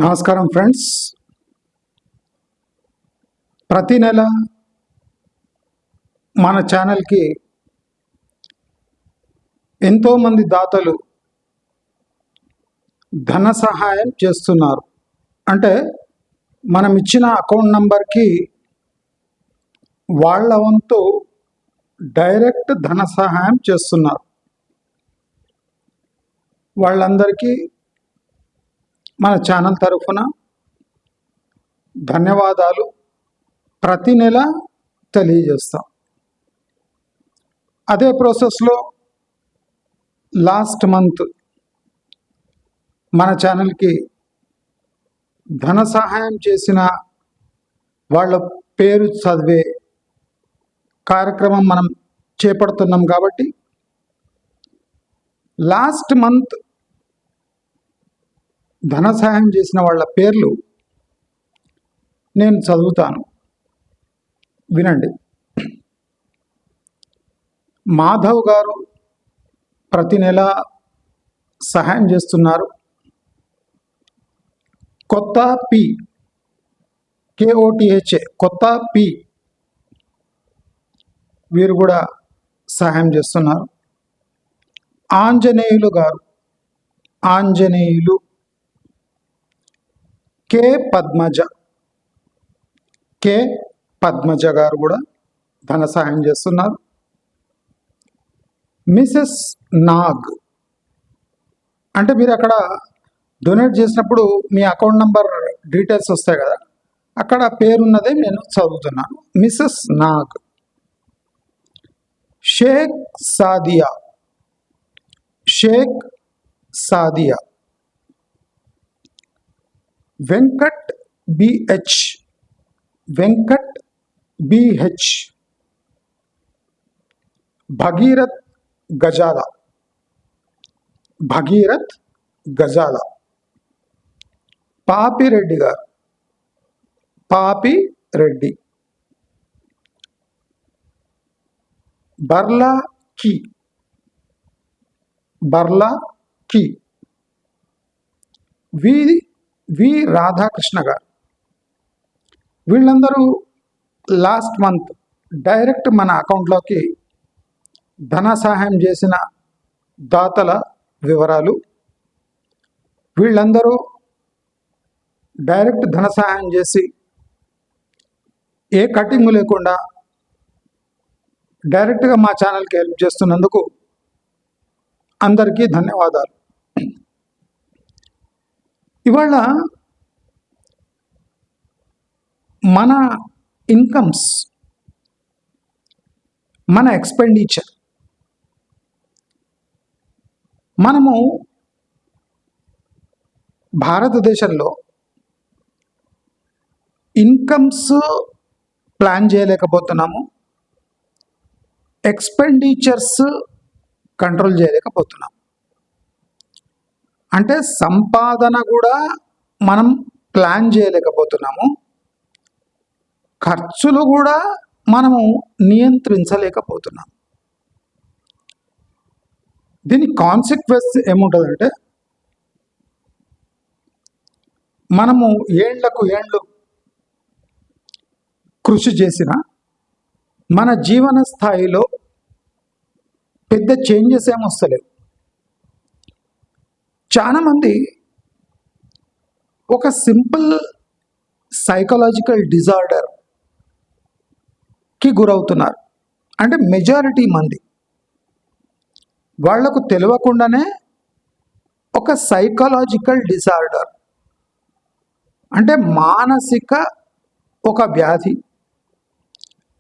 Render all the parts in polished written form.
నమస్కారం ఫ్రెండ్స్. ప్రతి నెల మన ఛానల్కి ఎంతోమంది దాతలు ధన సహాయం చేస్తున్నారు. అంటే మనం ఇచ్చిన అకౌంట్ నంబర్కి వాళ్ళ వంతు డైరెక్ట్ ధన సహాయం చేస్తున్నారు. వాళ్ళందరికీ మన ఛానల్ తరఫున ధన్యవాదాలు ప్రతి నెల తెలియజేస్తాం. అదే ప్రాసెస్లో లాస్ట్ మంత్ మన ఛానల్కి ధన సహాయం చేసిన వాళ్ళ పేరు చదివే కార్యక్రమం మనం చేపడుతున్నాం. కాబట్టి లాస్ట్ మంత్ ధన సహాయం చేసిన వాళ్ళ పేర్లు నేను చదువుతాను, వినండి. మాధవ్ గారు ప్రతి నెల సహాయం చేస్తున్నారు. కొత్త పి KOTHA కొత్త పి వీరు కూడా సహాయం చేస్తున్నారు. ఆంజనేయులు గారు, ఆంజనేయులు. కే పద్మజ గారు కూడా ధన సహాయం చేస్తున్నారు. మిసెస్ నాగ్, అంటే మీరు అక్కడ డొనేట్ చేసినప్పుడు మీ అకౌంట్ నంబర్ డీటెయిల్స్ వస్తాయి కదా, అక్కడ పేరున్నదే నేను చదువుతున్నాను. Mrs Nag. Sheikh Sadiya, Sheikh Sadiya. Venkat BH, Venkat BH. Bhagirath Gajala, Bhagirath గజాల. పాపిరెడ్డి గారు, పాపిరెడ్డి. బర్లా కి, బర్లా కి. వి రాధాకృష్ణ గారు. వీళ్ళందరూ లాస్ట్ మంత్ డైరెక్ట్ మన అకౌంట్లోకి ధన సహాయం చేసిన దాతల వివరాలు. వీళ్ళందరూ డైరెక్ట్ ధన సహాయం చేసి ఏ కటింగ్ లేకుండా డైరెక్ట్గా మా ఛానల్కి హెల్ప్ చేస్తున్నందుకు అందరికీ ధన్యవాదాలు. ఇవాళ మన ఇన్కమ్స్, మన ఎక్స్పెండిచర్, మనము భారతదేశంలో ఇన్కమ్స్ ప్లాన్ చేయలేకపోతున్నాము, ఎక్స్పెండిచర్స్ కంట్రోల్ చేయలేకపోతున్నాము. అంటే సంపాదన కూడా మనం ప్లాన్ చేయలేకపోతున్నాము, ఖర్చులు కూడా మనము నియంత్రించలేకపోతున్నాం. దీని కాన్సిక్వెన్స్ ఏముంటుందంటే, మనము ఏళ్లకు ఏళ్ళు కృషి చేసిన మన జీవన స్థాయిలో పెద్ద చేంజెస్ ఏమొస్తలేవు. చాలామంది ఒక సింపుల్ సైకలాజికల్ డిజార్డర్కి గురవుతున్నారు. అంటే మెజారిటీ మంది వాళ్లకు తెలియకుండానే ఒక సైకలాజికల్ డిజార్డర్, అంటే మానసిక ఒక వ్యాధి,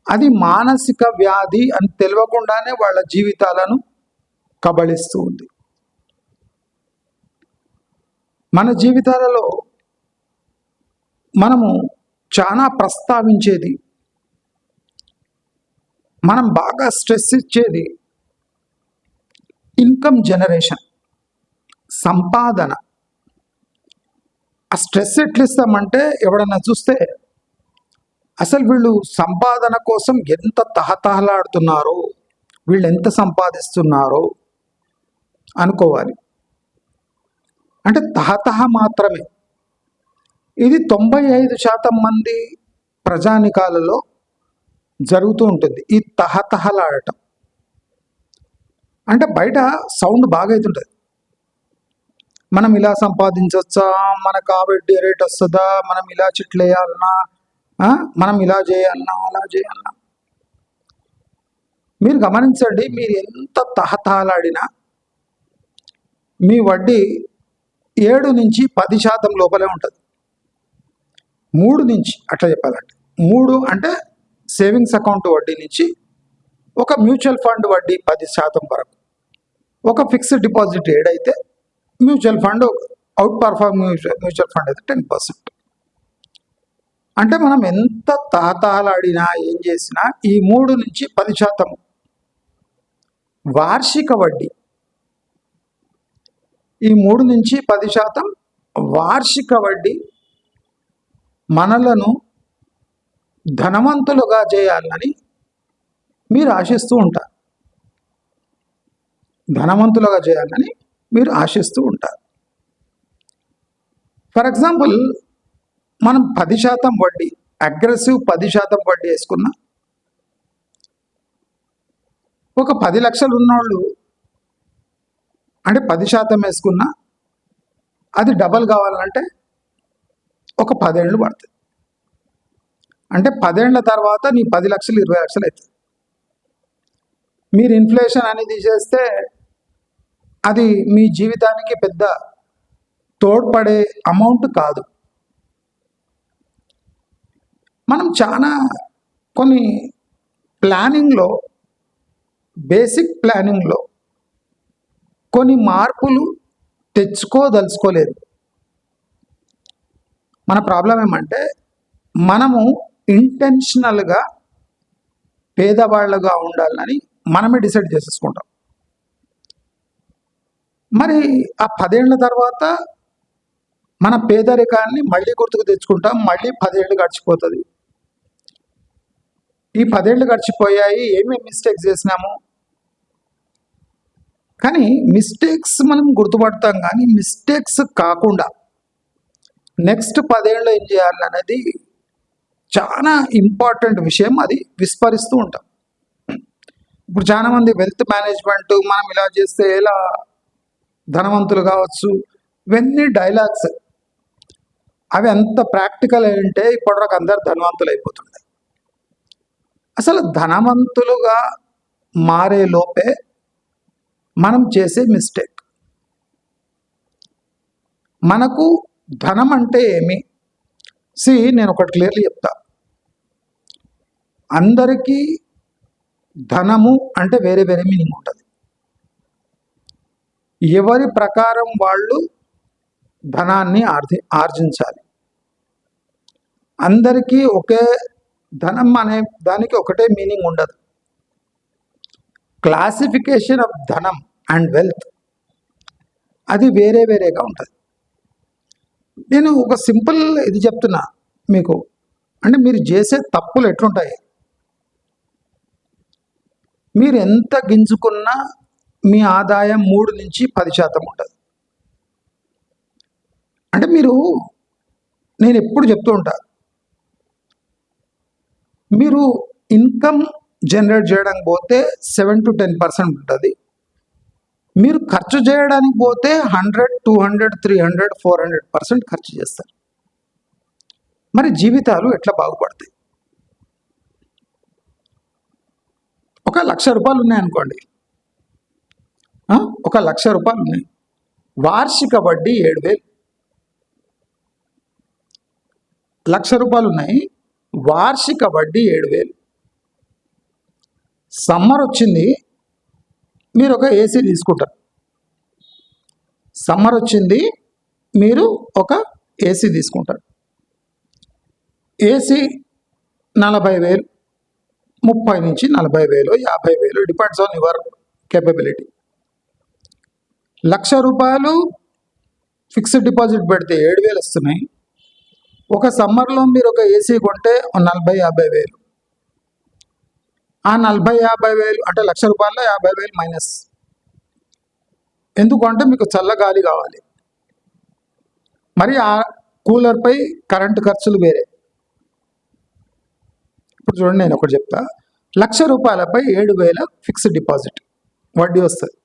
అది మానసిక వ్యాధి అని తెలియకుండానే వాళ్ళ జీవితాలను కబళిస్తూ ఉంది. మన జీవితాలలో మనము చాలా ప్రస్తావించేది, మనం బాగా స్ట్రెస్ ఇచ్చేది ఇన్కమ్ జనరేషన్, సంపాదన. ఆ స్ట్రెస్ ఎట్లా ఇస్తామంటే, ఎవడన్నా చూస్తే అసలు వీళ్ళు సంపాదన కోసం ఎంత తహతహలాడుతున్నారో, వీళ్ళు ఎంత సంపాదిస్తున్నారో అనుకోవాలి. అంటే తహతహ మాత్రమే. ఇది 95% మంది ప్రజానికాలలో జరుగుతూ ఉంటుంది. ఈ తహతహలాడటం అంటే బయట సౌండ్ బాగా అవుతుంటుంది. మనం ఇలా సంపాదించవచ్చా, మనకు ఆ వడ్డీ రేట్ వస్తుందా, మనం ఇలా చిట్లు వేయాలన్నా, మనం ఇలా చేయాలన్నా, అలా చేయాలన్నా. మీరు గమనించండి, మీరు ఎంత తహతహలాడినా మీ వడ్డీ 7 నుంచి 10% లోపలే ఉంటుంది. 3 నుంచి అట్లా చెప్పాలంటే 3 అంటే సేవింగ్స్ అకౌంట్ వడ్డీ నుంచి ఒక మ్యూచువల్ ఫండ్ వడ్డీ 10% వరకు, ఒక ఫిక్స్డ్ డిపాజిట్ 7 అయితే mutual fund out perform mutual fund అయితే 10%. అంటే మనం ఎంత తాతాలాడినా ఏం చేసినా ఈ 3 నుంచి 10% వార్షిక వడ్డీ, ఈ 3 నుంచి 10% వార్షిక వడ్డీ మనలను ధనవంతులుగా చేయాలని మీరు ఆశిస్తూ ఉంటారు. ధనవంతులుగా చేయాలని మీరు ఆశిస్తూ ఉంటారు. ఫర్ ఎగ్జాంపుల్, మనం 10% వడ్డీ, అగ్రెసివ్ 10% వడ్డీ వేసుకున్నా, ఒక 10 లక్షలు ఉన్నవాళ్ళు అంటే 10% వేసుకున్నా అది డబల్ కావాలంటే ఒక 10 ఏళ్ళు పడుతుంది. అంటే 10 ఏళ్ల తర్వాత నీ 10 లక్షలు 20 లక్షలు అవుతుంది. మీరు ఇన్ఫ్లేషన్ అని తీసేస్తే అది మీ జీవితానికి పెద్ద తోడ్పడే అమౌంట్ కాదు. మనం చాలా కొన్ని ప్లానింగ్లో, బేసిక్ ప్లానింగ్లో కొన్ని మార్పులు తెచ్చుకోదలుచుకోలేదు. మన ప్రాబ్లం ఏమంటే మనము ఇంటెన్షనల్గా పేదవాళ్ళగా ఉండాలని మనమే డిసైడ్ చేసేసుకుంటాం. మరి ఆ 10 ఏళ్ల తర్వాత మన పేదరికాన్ని మళ్ళీ గుర్తుకు తెచ్చుకుంటాం. మళ్ళీ 10 ఏళ్ళు గడిచిపోతుంది. ఈ 10 ఏళ్ళు గడిచిపోయాయి, ఏమేమి మిస్టేక్స్ చేసినాము. కానీ మిస్టేక్స్ మనం గుర్తుపడతాం, కానీ మిస్టేక్స్ కాకుండా నెక్స్ట్ 10 ఏళ్ళు ఏం చేయాలనేది చాలా ఇంపార్టెంట్ విషయం. అది విస్మరిస్తూ ఉంటాం. ఇప్పుడు చాలామంది వెల్త్ మేనేజ్మెంట్, మనం ఇలా చేస్తే ఎలా ధనవంతులు కావచ్చు, ఇవన్నీ డైలాగ్స్. అవి ఎంత ప్రాక్టికల్ అంటే ఇప్పటివరకు అందరు ధనవంతులు అయిపోతుంటాయి. అసలు ధనవంతులుగా మారే లోపే మనం చేసే మిస్టేక్. మనకు ధనం అంటే ఏమి? నేను ఒకటి క్లియర్లీ చెప్తా. అందరికీ ధనము అంటే వేరే వేరే మీనింగ్ ఉంటుంది. ఎవరి ప్రకారం వాళ్ళు ధనాన్ని ఆర్జించాలి. అందరికీ ఒకే ధనం అనే దానికి ఒకటే మీనింగ్ ఉండదు. క్లాసిఫికేషన్ ఆఫ్ ధనం అండ్ వెల్త్ అది వేరే వేరేగా ఉంటుంది. నేను ఒక సింపుల్ ఇది చెప్తున్నా మీకు, అంటే మీరు చేసే తప్పులు ఎట్లుంటాయి. మీరు ఎంత గింజుకున్నా మీ ఆదాయం 3 నుంచి 10% ఉంటుంది. అంటే నేను ఎప్పుడు చెప్తూ ఉంటా, మీరు ఇన్కమ్ జనరేట్ చేయడానికి పోతే 7 to 10% ఉంటుంది. మీరు ఖర్చు చేయడానికి పోతే 100, 200, 300, 400% ఖర్చు చేస్తారు. మరి జీవితాలు ఎట్లా బాగుపడతాయి? ఒక 1,00,000 రూపాయలు ఉన్నాయనుకోండి, 1,00,000 రూపాయలు ఉన్నాయి, వార్షిక వడ్డీ 7,000. 1,00,000 రూపాయలు ఉన్నాయి, వార్షిక వడ్డీ 7,000. సమ్మర్ వచ్చింది, మీరు ఒక ఏసీ తీసుకుంటారు. సమ్మర్ వచ్చింది, మీరు ఒక ఏసీ తీసుకుంటారు. ఏసీ 40,000, 30 నుంచి 40,000, 50,000, డిపెండ్స్ ఆన్ యువర్ కేపబిలిటీ. 1,00,000 రూపాయలు ఫిక్స్డ్ డిపాజిట్ పెడితే 7,000 వస్తున్నాయి. ఒక సమ్మర్లో మీరు ఒక ఏసీ కొంటే 40,000-50,000. ఆ 40,000-50,000 అంటే 1,00,000 రూపాయల్లో 50,000 మైనస్. ఎందుకంటే మీకు చల్లగాలి కావాలి. మరి ఆ కూలర్పై కరెంటు ఖర్చులు వేరే. ఇప్పుడు చూడండి, నేను ఒకటి చెప్తా. ₹1,00,000పై 7,000 ఫిక్స్డ్ డిపాజిట్ వడ్డీ వస్తుంది.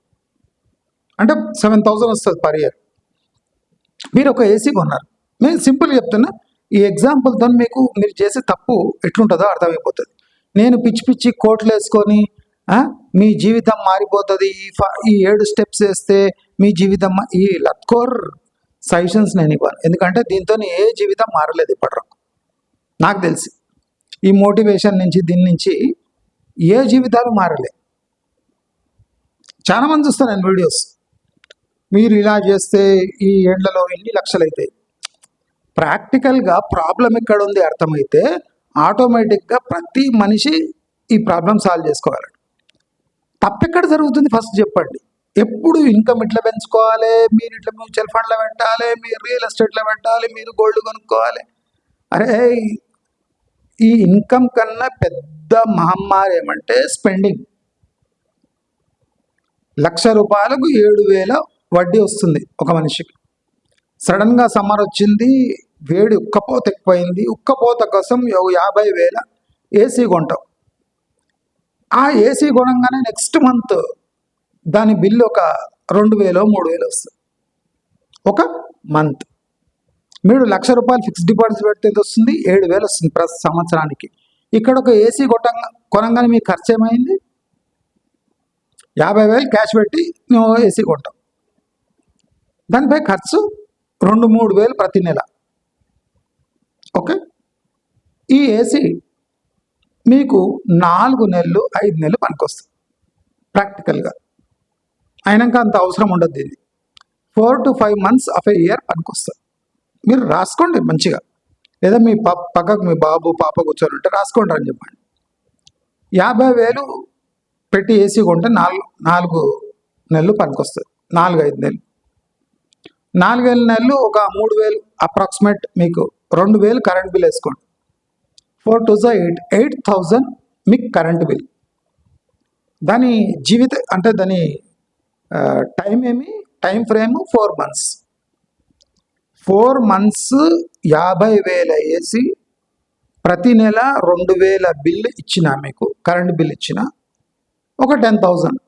అంటే 7,000 వస్తుంది పర్ ఇయర్. మీరు ఒక ఏసీ కొన్నారు. నేను సింపుల్ చెప్తున్నా, ఈ ఎగ్జాంపుల్తో మీకు మీరు చేసే తప్పు ఎట్లుంటుందో అర్థమైపోతుంది. నేను పిచ్చి పిచ్చి కోట్లు వేసుకొని మీ జీవితం మారిపోతుంది, ఈ 7 స్టెప్స్ వేస్తే మీ జీవితం, ఈ లత్కోర్ సజెషన్స్ నేను ఇవ్వను. ఎందుకంటే దీంతో ఏ జీవితం మారలేదు ఇప్పటివరకు నాకు తెలిసి. ఈ మోటివేషన్ నుంచి దీని నుంచి ఏ జీవితాలు మారలేదు. చాలామంది చూస్తాను నేను వీడియోస్, మీరు ఇలా చేస్తే ఈ ఎండ్లలో ఎన్ని లక్షలు అవుతాయి. ప్రాక్టికల్గా ప్రాబ్లం ఎక్కడ ఉంది అర్థమైతే ఆటోమేటిక్గా ప్రతి మనిషి ఈ ప్రాబ్లం సాల్వ్ చేసుకోవాలి. తప్పెక్కడ జరుగుతుంది ఫస్ట్ చెప్పండి. ఎప్పుడు ఇన్కమ్ ఇట్లా పెంచుకోవాలి, మీరు ఇట్లా మ్యూచువల్ ఫండ్లో పెట్టాలి, మీరు రియల్ ఎస్టేట్లో పెట్టాలి, మీరు గోల్డ్ కొనుక్కోవాలి. అరే, ఈ ఇన్కమ్ కన్నా పెద్ద మహమ్మారి ఏమంటే స్పెండింగ్. ₹1,00,000 7,000 వడ్డీ వస్తుంది ఒక మనిషికి. సడన్గా సమ్మర్ వచ్చింది, వేడి ఉక్కపోత ఎక్కువైంది. ఉక్కపోత కోసం 50,000 ఏసీ కొంటాం. ఆ ఏసీ కొనంగానే నెక్స్ట్ మంత్ దాని బిల్లు ఒక 2,000 3,000 వస్తుంది ఒక మంత్. మీరు ₹1,00,000 ఫిక్స్డ్ డిపాజిట్ పెడితే ఎంత వస్తుంది? 7,000 వస్తుంది ప్రతి సంవత్సరానికి. ఇక్కడ ఒక ఏసీ కొనంగానే మీకు ఖర్చు ఏమైంది? 50,000 క్యాష్ పెట్టి నువ్వు ఏసీ కొంటావు. దానిపై ఖర్చు 2-3,000 ప్రతి నెల. ఓకే, ఈ ఏసీ మీకు 4 నెలలు 5 నెలలు పనికొస్తుంది ప్రాక్టికల్గా. అయినాక అంత అవసరం ఉండదు. దీన్ని 4 to 5 months of A year పనికొస్తుంది. మీరు రాసుకోండి మంచిగా, లేదా మీ పక్కకు మీ బాబు పాప కూర్చొని ఉంటే రాసుకోండి అని చెప్పండి. 50,000 పెట్టి ఏసీ కొంటే 4 నెలలు పనికొస్తుంది. 4-5 నెలలు, 4 నెలలు ఒక 3,000 అప్రాక్సిమేట్. మీకు 2,000 కరెంట్ బిల్ వేసుకోండి. 4 to 8, 8,000 మీకు కరెంట్ బిల్. దాని అంటే దాని టైం ఫ్రేమ్ 4 months. 4 months 50,000 వేసి ప్రతి నెల 2,000 బిల్ ఇచ్చిన, మీకు కరెంట్ బిల్ ఇచ్చిన ఒక 10,000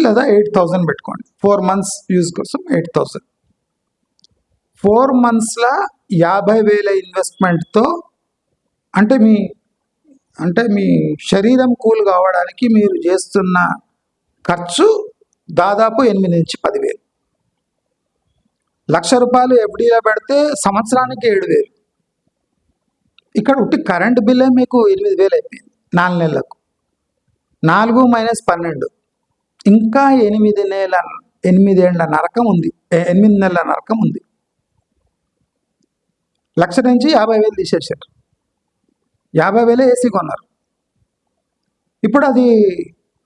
లేదా 8,000 పెట్టుకోండి. 4 months యూజ్ కోసం 8,000. 4 monthsలో 50,000 ఇన్వెస్ట్మెంట్తో అంటే మీ శరీరం కూల్ కావడానికి మీరు చేస్తున్న ఖర్చు దాదాపు 8 నుంచి 10,000. ₹1,00,000 ఎఫ్డీలో పెడితే సంవత్సరానికి 7,000. ఇక్కడ ఉట్టి కరెంట్ బిల్లే మీకు 8,000 అయిపోయింది 4 నెలలకు. 4 - 12 ఇంకా 8 ఏళ్ళ నరకం ఉంది. 8 నెలల నరకం ఉంది. 1,00,000 నుంచి 50,000 తీసేసారు. 50,000 ఏసీ కొన్నారు. ఇప్పుడు అది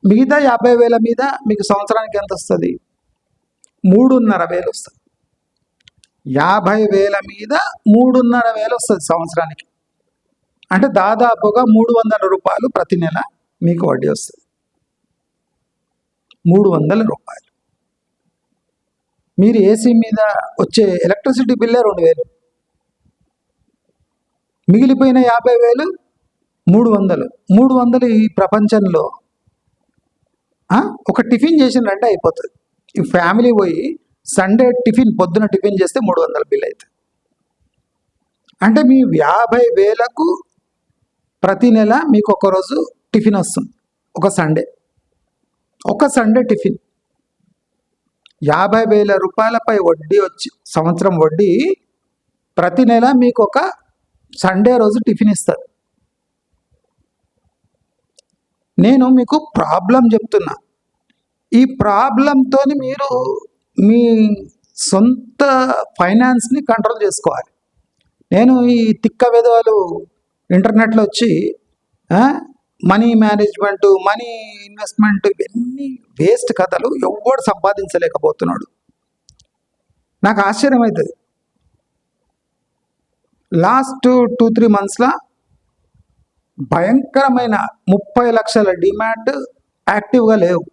మిగతా 50,000 మీద మీకు సంవత్సరానికి ఎంత వస్తుంది? 3,500 వస్తుంది. 50,000 మీద 3,500 వస్తుంది సంవత్సరానికి. అంటే దాదాపుగా ₹300 ప్రతి నెల మీకు వడ్డీ వస్తుంది. ₹300. మీరు ఏసీ మీద వచ్చే ఎలక్ట్రిసిటీ బిల్లే 2,000. మిగిలిపోయిన 50,000 300. ఈ ప్రపంచంలో ఒక టిఫిన్ చేసిందంటే అయిపోతుంది. ఈ ఫ్యామిలీ పోయి సండే పొద్దున టిఫిన్ చేస్తే 300 బిల్ అవుతుంది. అంటే మీ 50,000కు ప్రతి నెల మీకు ఒకరోజు టిఫిన్ వస్తుంది. ఒక సండే టిఫిన్. ₹50,000పై వడ్డీ వచ్చి సంవత్సరం వడ్డీ ప్రతి నెల మీకు ఒక సండే రోజు టిఫిన్ ఇస్తారు. నేను మీకు ప్రాబ్లం చెప్తున్నా. ఈ ప్రాబ్లంతో మీరు మీ సొంత ఫైనాన్స్ని కంట్రోల్ చేసుకోవాలి. నేను ఈ తిక్క విధవాలు ఇంటర్నెట్లో వచ్చి మనీ మేనేజ్మెంట్, మనీ ఇన్వెస్ట్మెంట్, ఇవన్నీ వేస్ట్ కథలు. ఎవడు సంపాదించలేకపోతున్నాడు. నాకు ఆశ్చర్యం అవుతుంది. లాస్ట్ 2-3 monthsలో భయంకరమైన 30 లక్షల డిమాట్ యాక్టివ్గా లేవు.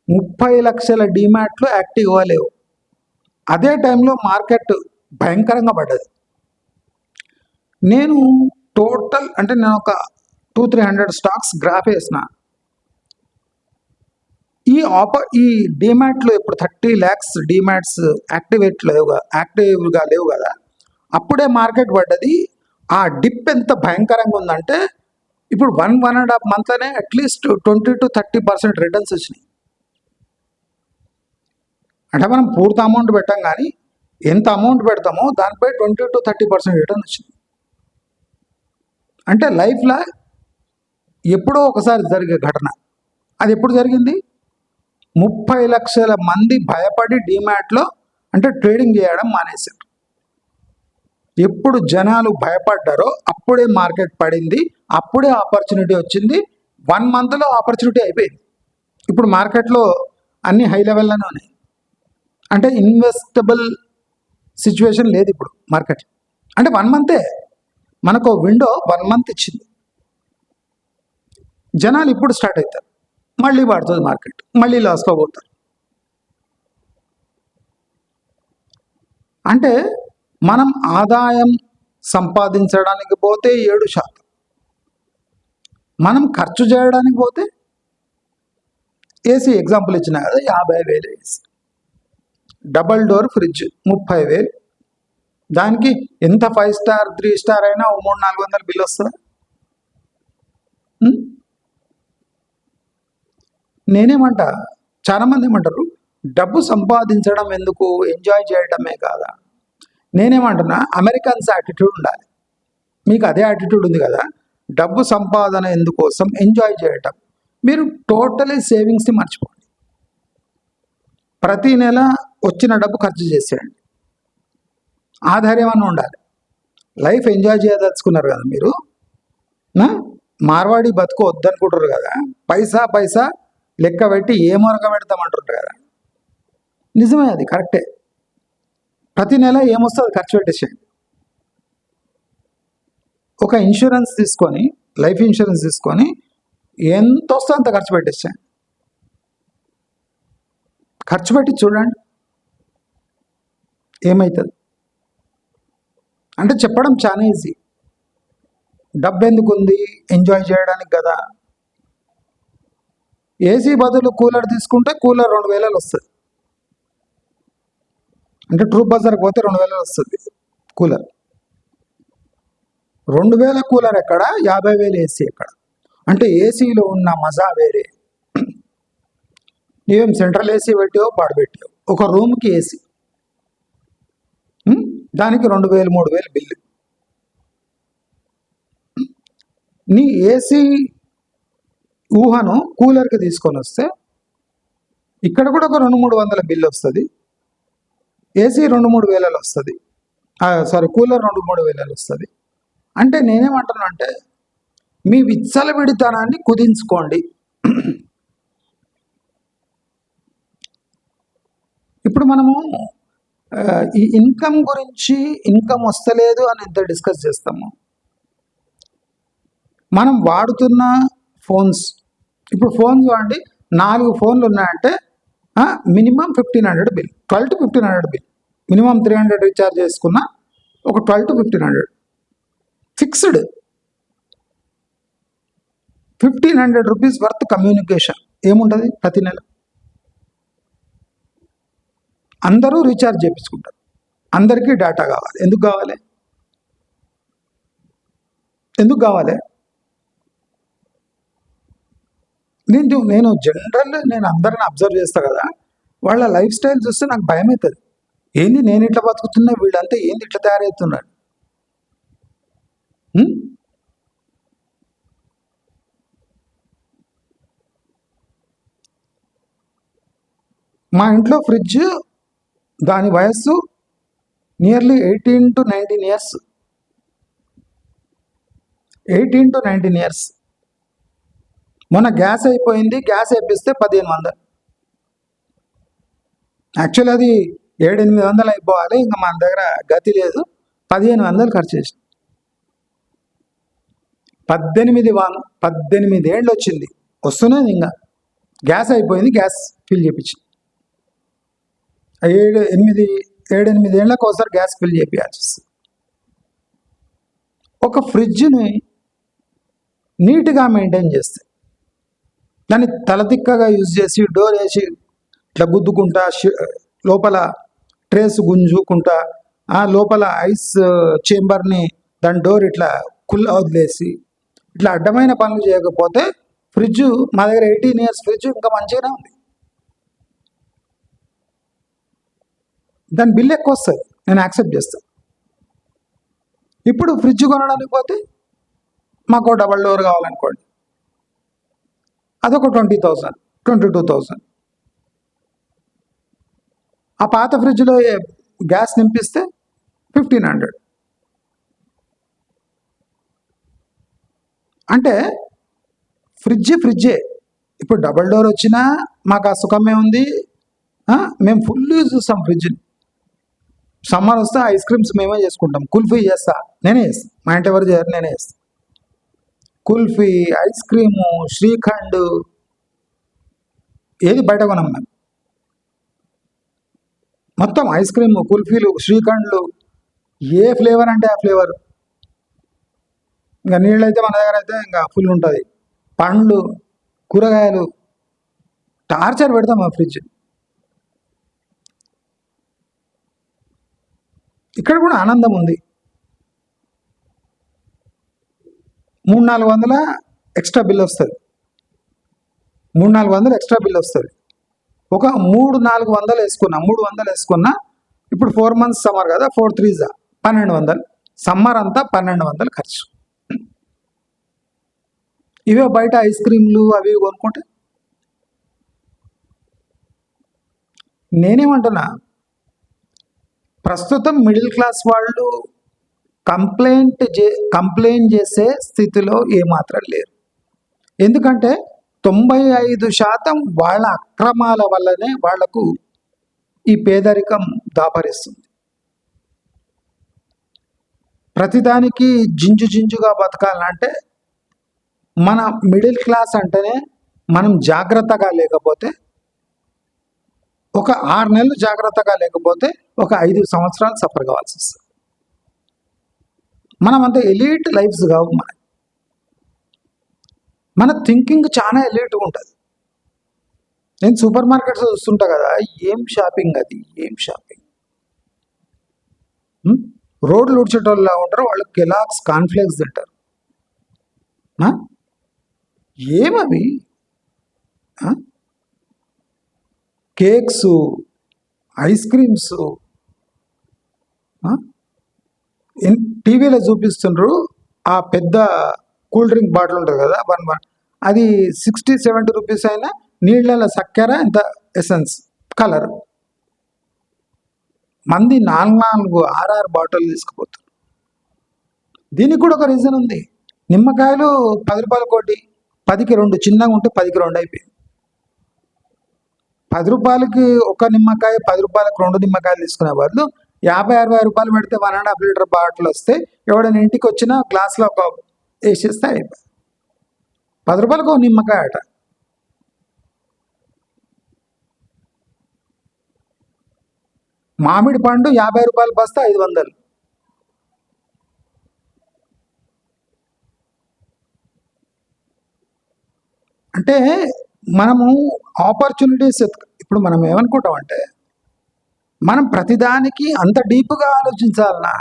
30 లక్షల డిమాట్లు యాక్టివ్గా లేవు. అదే టైంలో మార్కెట్ భయంకరంగా పడ్డది. నేను టోటల్ అంటే నేను ఒక 200-300 స్టాక్స్ గ్రాఫ్ వేసిన. ఈ డిమాట్లో ఇప్పుడు 30 lakhs డిమాట్స్ యాక్టివ్గా లేవు కదా, అప్పుడే మార్కెట్ పడ్డది. ఆ డిప్ ఎంత భయంకరంగా ఉందంటే ఇప్పుడు 1.5 monthలోనే అట్లీస్ట్ 20-30% రిటర్న్స్ వచ్చినాయి. అంటే మనం పూర్తి అమౌంట్ పెట్టాం, కానీ ఎంత అమౌంట్ పెడతామో దానిపై 20-30% రిటర్న్ వచ్చింది. అంటే లైఫ్లో ఎప్పుడో ఒకసారి జరిగే ఘటన. అది ఎప్పుడు జరిగింది? 30 లక్షల మంది భయపడి డిమాట్లో అంటే ట్రేడింగ్ చేయడం మానేశారు. ఎప్పుడు జనాలు భయపడ్డారో అప్పుడే మార్కెట్ పడింది, అప్పుడే ఆపర్చునిటీ వచ్చింది. 1 monthలో ఆపర్చునిటీ అయిపోయింది. ఇప్పుడు మార్కెట్లో అన్ని హై లెవెల్లోనే ఉన్నాయి. అంటే ఇన్వెస్టబుల్ సిచ్యువేషన్ లేదు ఇప్పుడు మార్కెట్. అంటే 1 month మనకు విండో 1 month ఇచ్చింది. జనాలు ఇప్పుడు స్టార్ట్ అవుతారు, మళ్ళీ పడుతుంది మార్కెట్, మళ్ళీ లాస్లో పోతారు. అంటే మనం ఆదాయం సంపాదించడానికి పోతే 7%, మనం ఖర్చు చేయడానికి పోతే ఏసీ ఎగ్జాంపుల్ ఇచ్చినా కదా, 50,000 ఏసీ, డబల్ డోర్ ఫ్రిడ్జ్ 30,000. దానికి ఎంత 5 star 3 star అయినా 300-400 బిల్ వస్తుందా? నేనేమంటా, చాలామంది ఏమంటారు డబ్బు సంపాదించడం ఎందుకు, ఎంజాయ్ చేయడమే కాదా. నేనేమంటున్నా, అమెరికన్స్ యాటిట్యూడ్ ఉండాలి. మీకు అదే యాటిట్యూడ్ ఉంది కదా, డబ్బు సంపాదన ఎందుకోసం, ఎంజాయ్ చేయటం. మీరు టోటలీ సేవింగ్స్ని మర్చిపోండి. ప్రతి నెల వచ్చిన డబ్బు ఖర్చు చేసేయండి. ఆధారం అన్న ఉండాలి. లైఫ్ ఎంజాయ్ చేయదలుచుకున్నారు కదా మీరు, మార్వాడి బతుకు వద్దనుకుంటారు కదా, పైసా లెక్క పెట్టి ఏ మొరక పెడతామంటారు కదా. నిజమే, అది కరెక్టే. ప్రతి నెల ఏమొస్తుంది ఖర్చు పెట్టేసేయండి. ఒక ఇన్సూరెన్స్ తీసుకొని, లైఫ్ ఇన్సూరెన్స్ తీసుకొని ఎంత వస్తుందో అంత ఖర్చు పెట్టేసేయండి. ఖర్చు పెట్టి చూడండి ఏమవుతుంది. అంటే చెప్పడం చాలా ఈజీ. డబ్బు ఎందుకు ఉంది, ఎంజాయ్ చేయడానికి కదా. ఏసీ బదులు కూలర్ తీసుకుంటే కూలర్ 2,000 వస్తుంది. అంటే ట్రూప్ బజార్కి పోతే 2,000 వస్తుంది కూలర్. 2,000 కూలర్ ఎక్కడ, 50,000 ఏసీ ఎక్కడ. అంటే ఏసీలో ఉన్న మజా వేరే. నీవేం సెంట్రల్ ఏసీ పెట్టావు, పాడుపెట్టావు. ఒక రూమ్కి ఏసీ, దానికి 2,000-3,000 బిల్లు. నీ ఏసీ ఊహను కూలర్కి తీసుకొని వస్తే ఇక్కడ కూడా ఒక 200-300 బిల్లు వస్తుంది. ఏసీ 2-3 వేలలో వస్తుంది, కూలర్ 2-3 వేలలో వస్తుంది. అంటే నేనేమంటున్నా అంటే మీ విచ్చలవిడితనాన్ని కుదించుకోండి. ఇప్పుడు మనము ఈ ఇన్కమ్ గురించి, ఇన్కమ్ వస్తలేదు అని ఎంత డిస్కస్ చేస్తాము. మనం వాడుతున్న ఫోన్స్, ఇప్పుడు ఫోన్స్ వాడి 4 ఫోన్లు ఉన్నాయంటే minimum 1,500 bill, 12-1,500 bill. Minimum 300 recharge చేసుకున్న ఒక 12-1,500 ఫిక్స్డ్. 1,500 రూపీస్ వర్త్ కమ్యూనికేషన్ ఏముంటుంది ప్రతి నెల. అందరూ రీఛార్జ్ చేయించుకుంటారు, అందరికీ డేటా కావాలి. ఎందుకు కావాలి? నేను నేను అందరిని అబ్జర్వ్ చేస్తా కదా, వాళ్ళ లైఫ్ స్టైల్ చూస్తే నాకు భయం అవుతుంది. ఏంది నేను ఇట్లా బతుకుతున్నా, వీళ్ళంతా ఏంది ఇట్లా తయారవుతున్నాడు. మా ఇంట్లో ఫ్రిడ్జ్, దాని వయస్సు నియర్లీ 18-19 years. 18-19 years. మొన్న గ్యాస్ అయిపోయింది, గ్యాస్ వేపిస్తే 1,500. యాక్చువల్లీ అది 700-800 అయిపోవాలి, ఇంకా మన దగ్గర గతి లేదు. 1,500 ఖర్చు చేసి 18 ఏళ్ళు వచ్చింది, వస్తున్నది. ఇంకా గ్యాస్ అయిపోయింది, గ్యాస్ ఫిల్ చేయించింది. 7-8 ఏళ్ళకి ఒకసారి గ్యాస్ ఫిల్ చేయాల్సి వస్తుంది. ఒక ఫ్రిడ్జ్ని నీట్గా మెయింటైన్ చేస్తే, దాన్ని తలతిక్కగా యూజ్ చేసి డోర్ వేసి ఇట్లా గుద్దుకుంటా, లోపల ట్రేస్ గుంజుకుంటా, ఆ లోపల ఐస్ చేంబర్ని దాని డోర్ ఇట్లా కుల్లా వదిలేసి ఇట్లా అడ్డమైన పనులు చేయకపోతే ఫ్రిడ్జ్, మా దగ్గర 18 years ఫ్రిడ్జ్ ఇంకా మంచిగానే ఉంది. దాని బిల్ ఎక్కువ వస్తుంది, నేను యాక్సెప్ట్ చేస్తాను. ఇప్పుడు ఫ్రిడ్జ్ కొనడానికి పోతే మాకు డబల్ డోర్ కావాలనుకోండి, అదొక 20,000, 22,000. ఆ పాత ఫ్రిడ్జ్లో గ్యాస్ నింపిస్తే 1,500. అంటే ఫ్రిడ్జే. ఇప్పుడు డబల్ డోర్ వచ్చినా మాకు ఆ సుఖమే ఉంది. మేము ఫుల్ యూజ్ చూస్తాం ఫ్రిడ్జ్ని. సమ్మర్ వస్తే ఐస్ క్రీమ్స్ మేమే చేసుకుంటాం. కుల్ఫీ చేస్తా, నేనే చేస్తాను. మా ఇంటి ఎవరు చేయరు, నేనే చేస్తాను. కుల్ఫీ, ఐస్ క్రీము, శ్రీఖండ్ ఏది బయట కొనం మేము. మొత్తం ఐస్ క్రీము, కుల్ఫీలు, శ్రీఖండ్లు, ఏ ఫ్లేవర్ అంటే ఆ ఫ్లేవర్. ఇంకా నీళ్ళు అయితే మన దగ్గర అయితే ఇంకా ఫుల్ ఉంటుంది. పండ్లు, కూరగాయలు టార్చర్ పెడతాం ఆ ఫ్రిడ్జ్. ఇక్కడ కూడా ఆనందం ఉంది. 300-400 ఎక్స్ట్రా బిల్ వస్తుంది. 300-400 ఎక్స్ట్రా బిల్ వస్తుంది. ఒక 300-400 వేసుకున్నా, 300 వేసుకున్నా. ఇప్పుడు 4 months సమ్మర్ కదా, 4 3s 1,200. సమ్మర్ అంతా 1,200 ఖర్చు. ఇవే బయట ఐస్ క్రీమ్లు అవి కొనుక్కుంటే. నేనేమంటున్నా, ప్రస్తుతం మిడిల్ క్లాస్ వాళ్ళు కంప్లైంట్ చేసే స్థితిలో ఏమాత్రం లేరు. ఎందుకంటే 95% వాళ్ళ అక్రమాల వల్లనే వాళ్లకు ఈ పేదరికం దాపరిస్తుంది. ప్రతిదానికి జింజుగా బతకాలంటే మన మిడిల్ క్లాస్ అంటేనే మనం జాగ్రత్తగా లేకపోతే, ఒక 6 నెలలు జాగ్రత్తగా లేకపోతే ఒక 5 సంవత్సరాలు సఫర్ కావాల్సి వస్తుంది. మనం అంత ఎలీట్ లైఫ్స్ కావు. మన థింకింగ్ చాలా ఎలీట్గా ఉంటుంది. నేను సూపర్ మార్కెట్స్ చూస్తుంటా కదా, ఏం షాపింగ్ అది, ఏం షాపింగ్. రోడ్లు ఊడ్చేటోళ్ళ ఉంటారు, వాళ్ళు కెలాగ్స్ కాన్ఫ్లెక్స్ తింటారు. ఏమవి కేక్స్, ఐస్ క్రీమ్స్ టీవీలో చూపిస్తుండ్రు. ఆ పెద్ద కూల్ డ్రింక్ బాటిల్ ఉంటుంది కదా, అది 60-70 రూపీస్ అయినా నీళ్ళలో చక్కెర, ఇంత ఎసెన్స్, కలర్. మంది 4-6 బాటిల్ తీసుకుపోతారు. దీనికి కూడా ఒక రీజన్ ఉంది. నిమ్మకాయలు 10 రూపాయల కోటి, 10కి 2, చిన్నగా ఉంటే 10కి 2 అయిపోయింది. 10 రూపాయలకి ఒక నిమ్మకాయ, 10 రూపాయలకు 2 నిమ్మకాయలు తీసుకునే బదులు 50-60 రూపాయలు పెడితే 1.5 లీటర్ బాటిల్ వస్తే ఎవడైనా ఇంటికి వచ్చినా గ్లాస్లో ఒక వేసేస్తే అయిపోయి. 10 రూపాయలకు ఒక నిమ్మకాయ అట. మామిడి పండు 50 రూపాయలు బస్తా 500. అంటే మనము ఆపర్చునిటీస్, ఇప్పుడు మనం ఏమనుకుంటామంటే, మనం ప్రతిదానికి అంత డీప్గా ఆలోచించాలన్నా.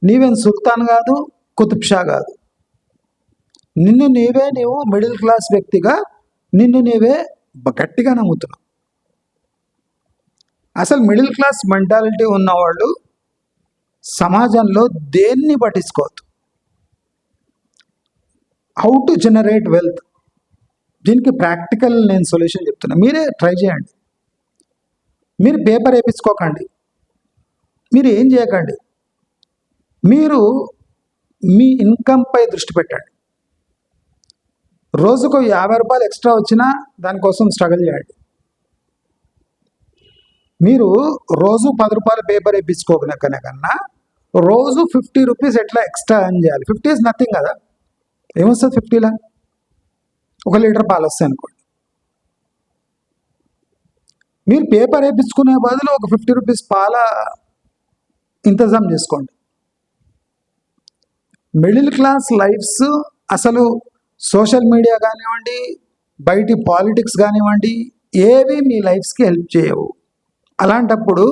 నీవేం సుల్తాన్ కాదు, కుతుబ్ షా కాదు. నీవు మిడిల్ క్లాస్ వ్యక్తిగా నిన్ను నీవే గట్టిగా నమ్ముతున్నావు. అసలు మిడిల్ క్లాస్ మెంటాలిటీ ఉన్నవాళ్ళు సమాజంలో దేన్ని పట్టించుకోవద్దు. హౌ టు జనరేట్ వెల్త్, దీనికి ప్రాక్టికల్ నేను సొల్యూషన్ చెప్తున్నా. మీరే ట్రై చేయండి. మీరు పేపర్ వేయించుకోకండి, మీరు ఏం చేయకండి. మీరు మీ ఇన్కమ్పై దృష్టి పెట్టండి. రోజుకు 50 రూపాయలు ఎక్స్ట్రా వచ్చినా దానికోసం స్ట్రగుల్ చేయండి. మీరు రోజు 10 రూపాయల పేపర్ వేయించుకోకనే కన్నా రోజు 50 రూపీస్ ఎట్లా ఎక్స్ట్రా ఎర్న్ చేయాలి. 50 ఈజ్ నథింగ్ కదా. ఏమొస్తుంది 50లా? 1 లీటర్ పాలు వస్తాయి అనుకోండి. మీరు పేపర్ వేయించుకునే బదులు ఒక 50 రూపీస్ పాల ఇంతజాం చేసుకోండి. మిడిల్ క్లాస్ లైఫ్స్ అసలు సోషల్ మీడియా కానివ్వండి, బయటి పాలిటిక్స్ కానివ్వండి, ఏవి మీ లైఫ్స్కి హెల్ప్ చేయవు. అలాంటప్పుడు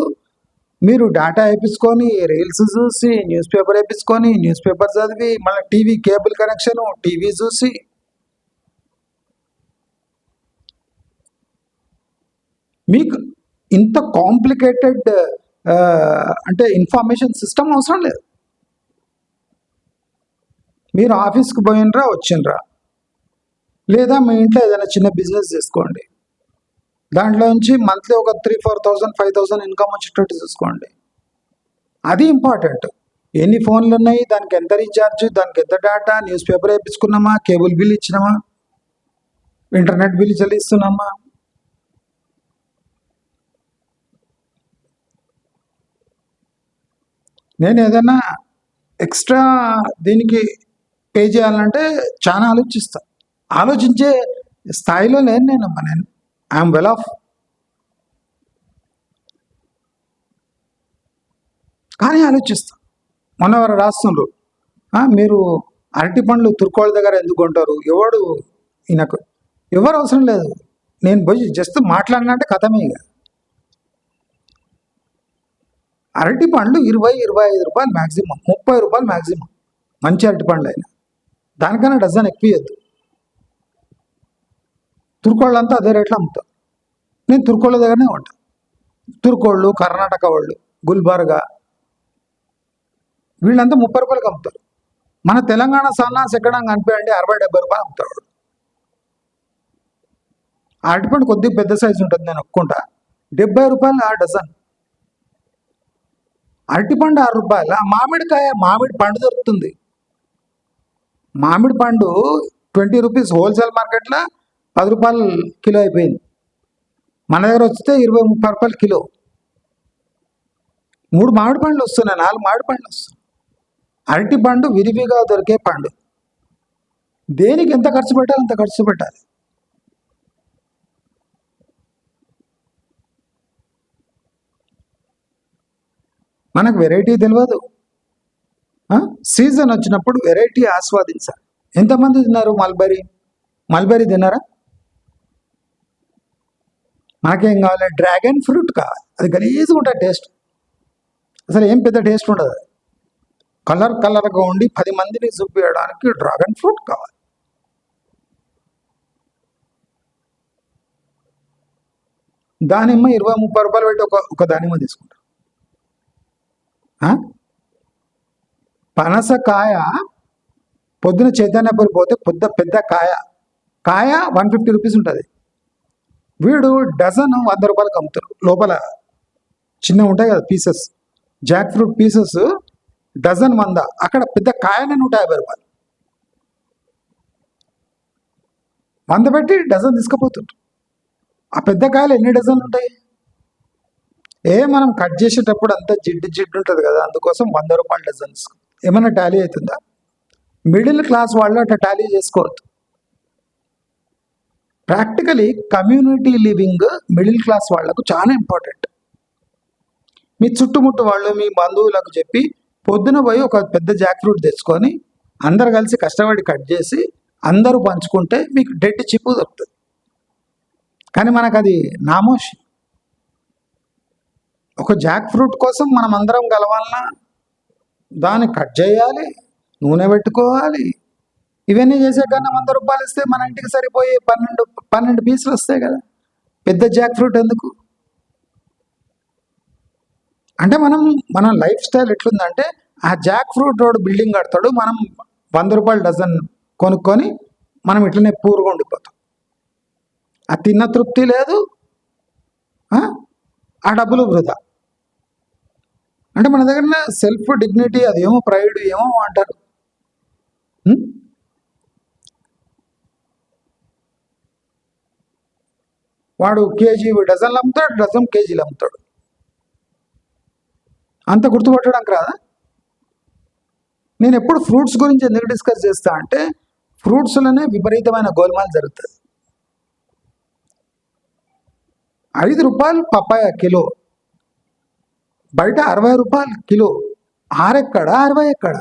మీరు డేటా వేయించుకొని, రీల్స్ చూసి, న్యూస్ పేపర్ వేయించుకొని, న్యూస్ పేపర్ చదివి, మళ్ళీ టీవీ కేబుల్ కనెక్షను, టీవీ చూసి, మీకు ఇంత కాంప్లికేటెడ్ అంటే ఇన్ఫర్మేషన్ సిస్టమ్ అవసరం లేదు. మీరు ఆఫీస్కి పోయినరా వచ్చినరా, లేదా మీ ఇంట్లో ఏదైనా చిన్న బిజినెస్ చేసుకోండి, దాంట్లో నుంచి మంత్లీ ఒక 3,000, 4,000, 5,000 ఇన్కమ్ వచ్చేటట్టు చూసుకోండి. అది ఇంపార్టెంట్. ఎన్ని ఫోన్లు ఉన్నాయి, దానికి ఎంత రీఛార్జ్, దానికి ఎంత డేటా, న్యూస్ పేపర్ వేయించుకున్నామా, కేబుల్ బిల్ ఇచ్చినామా, ఇంటర్నెట్ బిల్ చెల్లిస్తున్నామా. నేను ఏదైనా ఎక్స్ట్రా దీనికి పే చేయాలంటే చాలా ఆలోచిస్తాను. ఆలోచించే స్థాయిలో లేను నేనమ్మా. నేను ఐఎమ్ వెల్ ఆఫ్. కానీ ఆలోచిస్తాను. మొన్న వారు రాస్తున్నారు, మీరు అరటి పండ్లు తుర్కోళ్ళ దగ్గర ఎందుకు కొంటారు, ఎవడు ఈయనకు ఎవరు అవసరం లేదు, నేను పోయి జస్ట్ మాట్లాడినంటే కథమే. ఇక అరటి పండ్లు 20-25 రూపాయలు మ్యాక్సిమం, 30 రూపాయలు మ్యాక్సిమం. మంచి అరటి పండ్లు అయినా దానికన్నా డజన్ ఎక్కువ ఇవ్వద్దు. తుర్కోళ్ళంతా అదే రేట్లో అమ్ముతారు. నేను తుర్కోళ్ళ దగ్గరనే ఉంటాను. తుర్కోళ్ళు, కర్ణాటక వాళ్ళు, గుల్బర్గా, వీళ్ళంతా 30 రూపాయలకి అమ్ముతారు. మన తెలంగాణ సన్నాసి ఎక్కడ కనిపించండి 60-70 రూపాయలు అమ్ముతాడు. అరటిపండు కొద్దిగా పెద్ద సైజు ఉంటుంది, నేను ఒప్పుకుంటా. 70 రూపాయలు ఆ డజన్. అరటిపండు 6 రూపాయల. మామిడికాయ, మామిడి పండు దొరుకుతుంది. మామిడి పండు 20 రూపీస్ హోల్సేల్ మార్కెట్లో 10 రూపాయలు కిలో అయిపోయింది. మన దగ్గర వస్తే 20-30 రూపాయలు కిలో. 3 మామిడి పండ్లు వస్తున్నాయి, 4 మామిడి పండ్లు వస్తున్నాయి. అరటి పండు విరివిగా దొరికే పండు. దేనికి ఎంత ఖర్చు పెట్టాలి అంత ఖర్చు పెట్టాలి. మనకు వెరైటీ తెలియదు. సీజన్ వచ్చినప్పుడు వెరైటీ ఆస్వాదించాలి. ఎంతమంది తిన్నారు మల్బరీ తిన్నారా? మనకేం కావాలి, డ్రాగన్ ఫ్రూట్ కావాలి. అది గలీజ్గా ఉంటుంది టేస్ట్, అసలు ఏం పెద్ద టేస్ట్ ఉండదు. కలర్గా ఉండి 10 మందిని చూపించడానికి డ్రాగన్ ఫ్రూట్ కావాలి. దానిమ్మ 20-30 రూపాయలు పెట్టి ఒక దానిమ్మ తీసుకుంటారు. పనసకాయ పొద్దున చైతన్యపురి పోతే పెద్ద కాయ 150 రూపీస్ ఉంటుంది. వీడు డజన్ 100 రూపాయలకు అమ్ముతారు. లోపల చిన్న ఉంటాయి కదా pieces, jackfruit pieces dozen 100. అక్కడ పెద్ద కాయనే 150 రూపాయలు. 100 పెట్టి డజన్ తీసుకుపోతుంటారు. ఆ పెద్ద కాయలు ఎన్ని డజన్లు ఉంటాయి? మనం కట్ చేసేటప్పుడు అంతా జిడ్డు ఉంటుంది కదా, అందుకోసం 100 రూపాయలు డజన్ తీసుకుంటాం. ఏమైనా టాలీ అవుతుందా? మిడిల్ క్లాస్ వాళ్ళు అట్లా టాలీ చేసుకోవద్దు. Practically community living middle class వాళ్లకు చాలా ఇంపార్టెంట్. మీ చుట్టుముట్టు వాళ్ళు, మీ బంధువులకు చెప్పి పొద్దున పోయి ఒక పెద్ద జాక్ ఫ్రూట్ తెచ్చుకొని అందరు కలిసి కష్టపడి కట్ చేసి అందరూ పంచుకుంటే మీకు డెడ్ చిప్పు దొరుకుతుంది. కానీ మనకు అది నామోషి. ఒక జాక్ ఫ్రూట్ కోసం మనం అందరం కలవాలన్నా దాన్ని కట్ చేయాలి, నూనె పెట్టుకోవాలి. ఇవన్నీ చేసే కన్నా 100 రూపాయలు ఇస్తే మన ఇంటికి సరిపోయే 12 పీసులు వస్తాయి కదా. పెద్ద జాక్ ఫ్రూట్ ఎందుకు? అంటే మన లైఫ్ స్టైల్ ఎట్లుందంటే, ఆ జాక్ ఫ్రూట్ రోడ్ బిల్డింగ్ కడతాడు, మనం 100 రూపాయలు డజన్ కొనుక్కొని మనం ఇట్లనే పూర్గా ఉండిపోతాం. ఆ తిన్న తృప్తి లేదు, ఆ డబ్బులు వృధా. అంటే మన దగ్గర సెల్ఫ్ డిగ్నిటీ, అదేమో ప్రైడ్ ఏమో అంటారు. వాడు కేజీ డజన్లు అమ్ముతాడు, డజన్ కేజీలు అమ్ముతాడు. అంత గుర్తుపట్టడానికి రాదా? నేను ఎప్పుడు ఫ్రూట్స్ గురించి ఎందుకు డిస్కస్ చేస్తా అంటే, ఫ్రూట్స్లోనే విపరీతమైన గోల్మాల్ జరుగుతుంది. ₹5 పప్పాయ కిలో, బయట ₹60 కిలో. 6 ఎక్కడ 60 ఎక్కడ?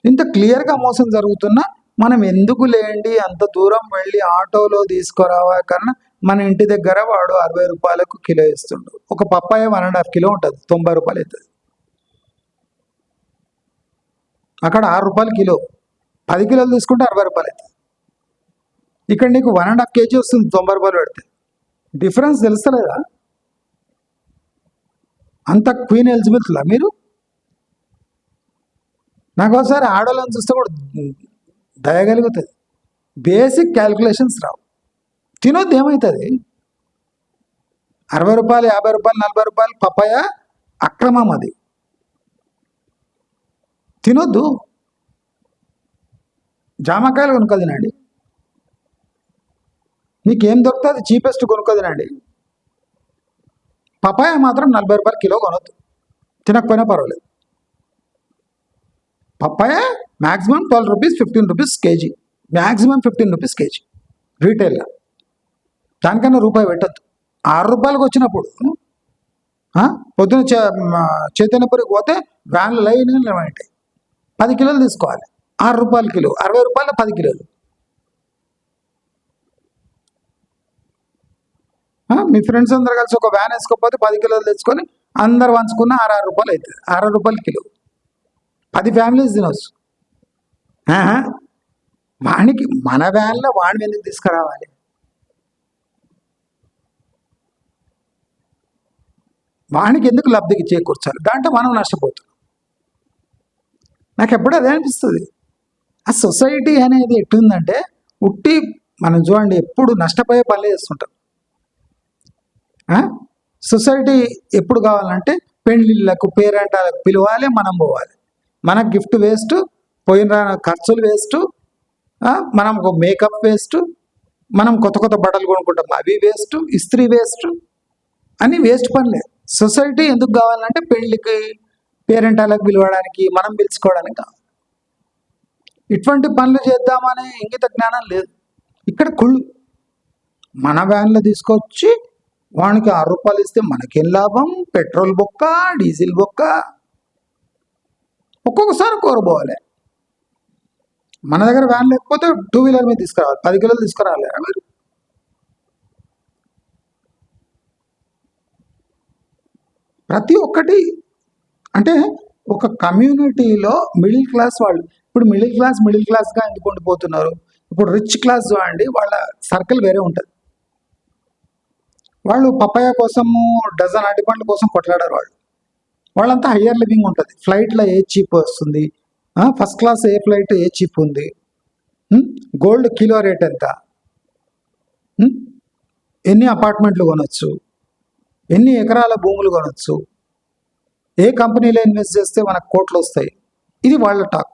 ఇంత క్లియర్గా మోసం జరుగుతున్నా మనం ఎందుకు లేండి అంత దూరం వెళ్ళి ఆటోలో తీసుకురావా కన్నా మన ఇంటి దగ్గర వాడు ₹60 కిలో ఇస్తుండు. ఒక పప్పాయ 1.5 కిలో ఉంటుంది, ₹90 అవుతుంది. అక్కడ ₹6 కిలో, 10 కిలోలు తీసుకుంటే ₹60 అవుతుంది. ఇక్కడ నీకు 1.5 కేజీ వస్తుంది ₹90 పెడితే. డిఫరెన్స్ తెలుస్తలేదా? అంత క్వీన్ ఎలిజబెత్లా మీరు? నాకు ఒకసారి ఆడోళ్ళని చూస్తే కూడా దయగలుగుతుంది. బేసిక్ క్యాల్కులేషన్స్ రావు. తినొద్దు, ఏమవుతుంది? ₹60, ₹50, ₹40 పప్పాయ అక్రమం, అది తినొద్దు. జామకాయలు కొనుక్కో తినండి, మీకేం దొరుకుతుంది చీపెస్ట్ కొనుక్కో తినండి. పపాయ మాత్రం ₹40 కిలో కొనొద్దు, తినకపోయినా పర్వాలేదు. Papaya maximum ₹12, ₹15 KG, maximum ₹15 KG రీటైల్లో. దానికన్నా రూపాయి పెట్టద్దు. ₹6 వచ్చినప్పుడు పొద్దున చైతన్యపురికి పోతే వ్యాన్లు లైన్గా నిలబడి 10 కిలోలు తీసుకోవాలి. ₹6 కిలో, ₹60 10 కిలోలు. మీ ఫ్రెండ్స్ అందరు కలిసి ఒక వ్యాన్ వేసుకోకపోతే 10 కిలోలు తెచ్చుకొని అందరు పంచుకున్న ₹6 అవుతుంది. ₹6 కిలో, 10 ఫ్యామిలీస్ తినొచ్చు. వానికి మన వ్యాన్లో వాడిని ఎందుకు తీసుకురావాలి? వానికి ఎందుకు లబ్ధికి చేకూర్చాలి? దాంట్లో మనం నష్టపోతాం. నాకు ఎప్పుడు అదే అనిపిస్తుంది. ఆ సొసైటీ అనేది ఎట్టుందంటే ఉట్టి మనం చూడండి ఎప్పుడు నష్టపోయే పనులు చేస్తుంటాం. సొసైటీ ఎప్పుడు కావాలంటే పెళ్ళిళ్ళకు పేరెంటాలకు పిలవాలి, మనం పోవాలి. మనకు గిఫ్ట్ వేస్ట్, పోయిన ఖర్చులు వేస్ట్, మనం ఒక మేకప్ వేస్ట్, మనం కొత్త కొత్త బట్టలు కొనుక్కుంటాం అవి వేస్ట్, ఇస్త్రీ వేస్ట్, అన్నీ వేస్ట్ పనులే. సొసైటీ ఎందుకు కావాలంటే పెళ్ళికి పేరెంటాలకు పిలవడానికి, మనం పిలుచుకోవడానికి కావాలి. ఇటువంటి పనులు చేద్దామనే ఇంగిత జ్ఞానం లేదు. ఇక్కడ కుళ్ళు. మన వ్యాన్లో తీసుకొచ్చి వానికి ₹6 ఇస్తే మనకేం లాభం? పెట్రోల్ బొక్క, డీజిల్ బొక్క, ఒక్కొక్కసారి కోరబోవాలి. మన దగ్గర వ్యాన్ లేకపోతే 2 వీలర్ మీద తీసుకురావాలి, 10 కిలోలు తీసుకురావాలి. మీరు ప్రతి ఒక్కటి అంటే ఒక కమ్యూనిటీలో మిడిల్ క్లాస్ వాళ్ళు, ఇప్పుడు మిడిల్ క్లాస్గా ఎందుకు ఉండిపోతున్నారు? ఇప్పుడు రిచ్ క్లాస్ అండి, వాళ్ళ సర్కిల్ వేరే ఉంటుంది. వాళ్ళు పప్పాయ కోసము, డజన్ అరటిపండ్ల కోసం కొట్లాడారు. వాళ్ళంతా హయ్యర్ లివింగ్ ఉంటుంది. ఫ్లైట్లో ఏ చీప్ వస్తుంది, ఫస్ట్ క్లాస్ ఏ ఫ్లైట్ ఏ చీప్ ఉంది, గోల్డ్ కిలో రేట్ ఎంత, ఎన్ని అపార్ట్మెంట్లు కొనొచ్చు, ఎన్ని ఎకరాల భూములు కొనొచ్చు, ఏ కంపెనీలో ఇన్వెస్ట్ చేస్తే మనకు కోట్లు వస్తాయి, ఇది వాళ్ళ టాక్.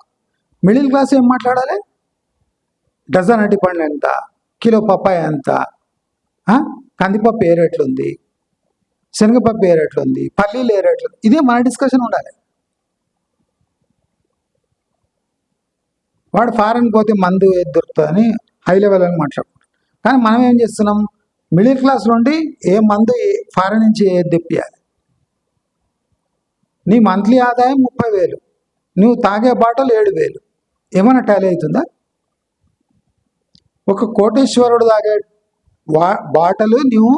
మిడిల్ క్లాస్ ఏం మాట్లాడాలి? డజన్ అరటిపండ్లు ఎంత, కిలో పప్పాయ ఎంత, కందిపప్పు ఏ రేట్లుంది, శనగపప్పు ఏ రేట్లుంది, పల్లీలు ఏ రేట్లు, ఇదే మన డిస్కషన్ ఉండాలి. వాడు ఫారెన్ పోతే మందు ఏది దొరుకుతుందని హై లెవెల్ అని మాట్లాడుకుంటాం. కానీ మనం ఏం చేస్తున్నాం? మిడిల్ క్లాస్ నుండి ఏ మందు ఫారెన్ నుంచి ఏది తెప్పియాలి. నీ మంత్లీ ఆదాయం 30,000, నువ్వు తాగే బాటలు 7,000, ఏమైనా టాలీ అవుతుందా? ఒక కోటేశ్వరుడు తాగే బాటలు నువ్వు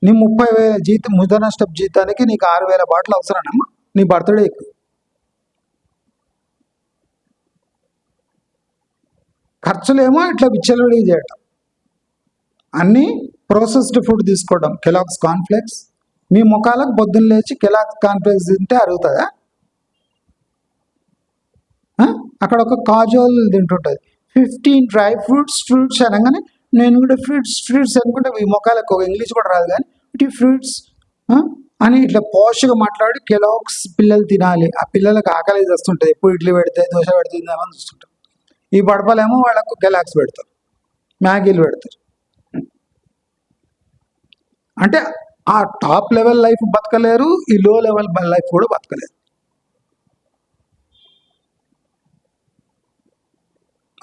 నీ 30,000 జీతం, ముద్ద నష్టపు జీతానికి నీకు 6,000 బాటలు అవసరమమ్మా నీ బర్త్డేకి. ఖర్చులేమో ఇట్లా విచ్చలవిడి చేయటం, అన్నీ ప్రాసెస్డ్ ఫుడ్ తీసుకోవడం. కెలాగ్స్ కార్న్ఫ్లేక్స్, మీ ముఖాలకు పొద్దున్న లేచి కెలాగ్స్ కార్న్ఫ్లేక్స్ తింటే అరుగుతుందా? అక్కడ ఒక కాజోల్ తింటుంటుంది, 15 డ్రై ఫ్రూట్స్ అనగానే నేను కూడా ఫ్రూట్స్ అనుకుంటే ఈ ముఖాలకు ఒక ఇంగ్లీష్ కూడా రాదు కానీ ఇటు ఫ్రూట్స్ అని ఇట్లా పోషగా మాట్లాడి కెలాగ్స్ పిల్లలు తినాలి. ఆ పిల్లలకు ఆకలి వస్తుంటుంది, ఎప్పుడు ఇడ్లీ పెడితే దోశ పెడుతుందేమని చూస్తుంటాం. ఈ బడపలేమో వాళ్ళకు కెలాగ్స్ పెడతారు, మ్యాగీలు పెడతారు. అంటే ఆ టాప్ లెవెల్ లైఫ్ బతకలేరు, ఈ లో లెవెల్ లైఫ్ కూడా బతకలేరు.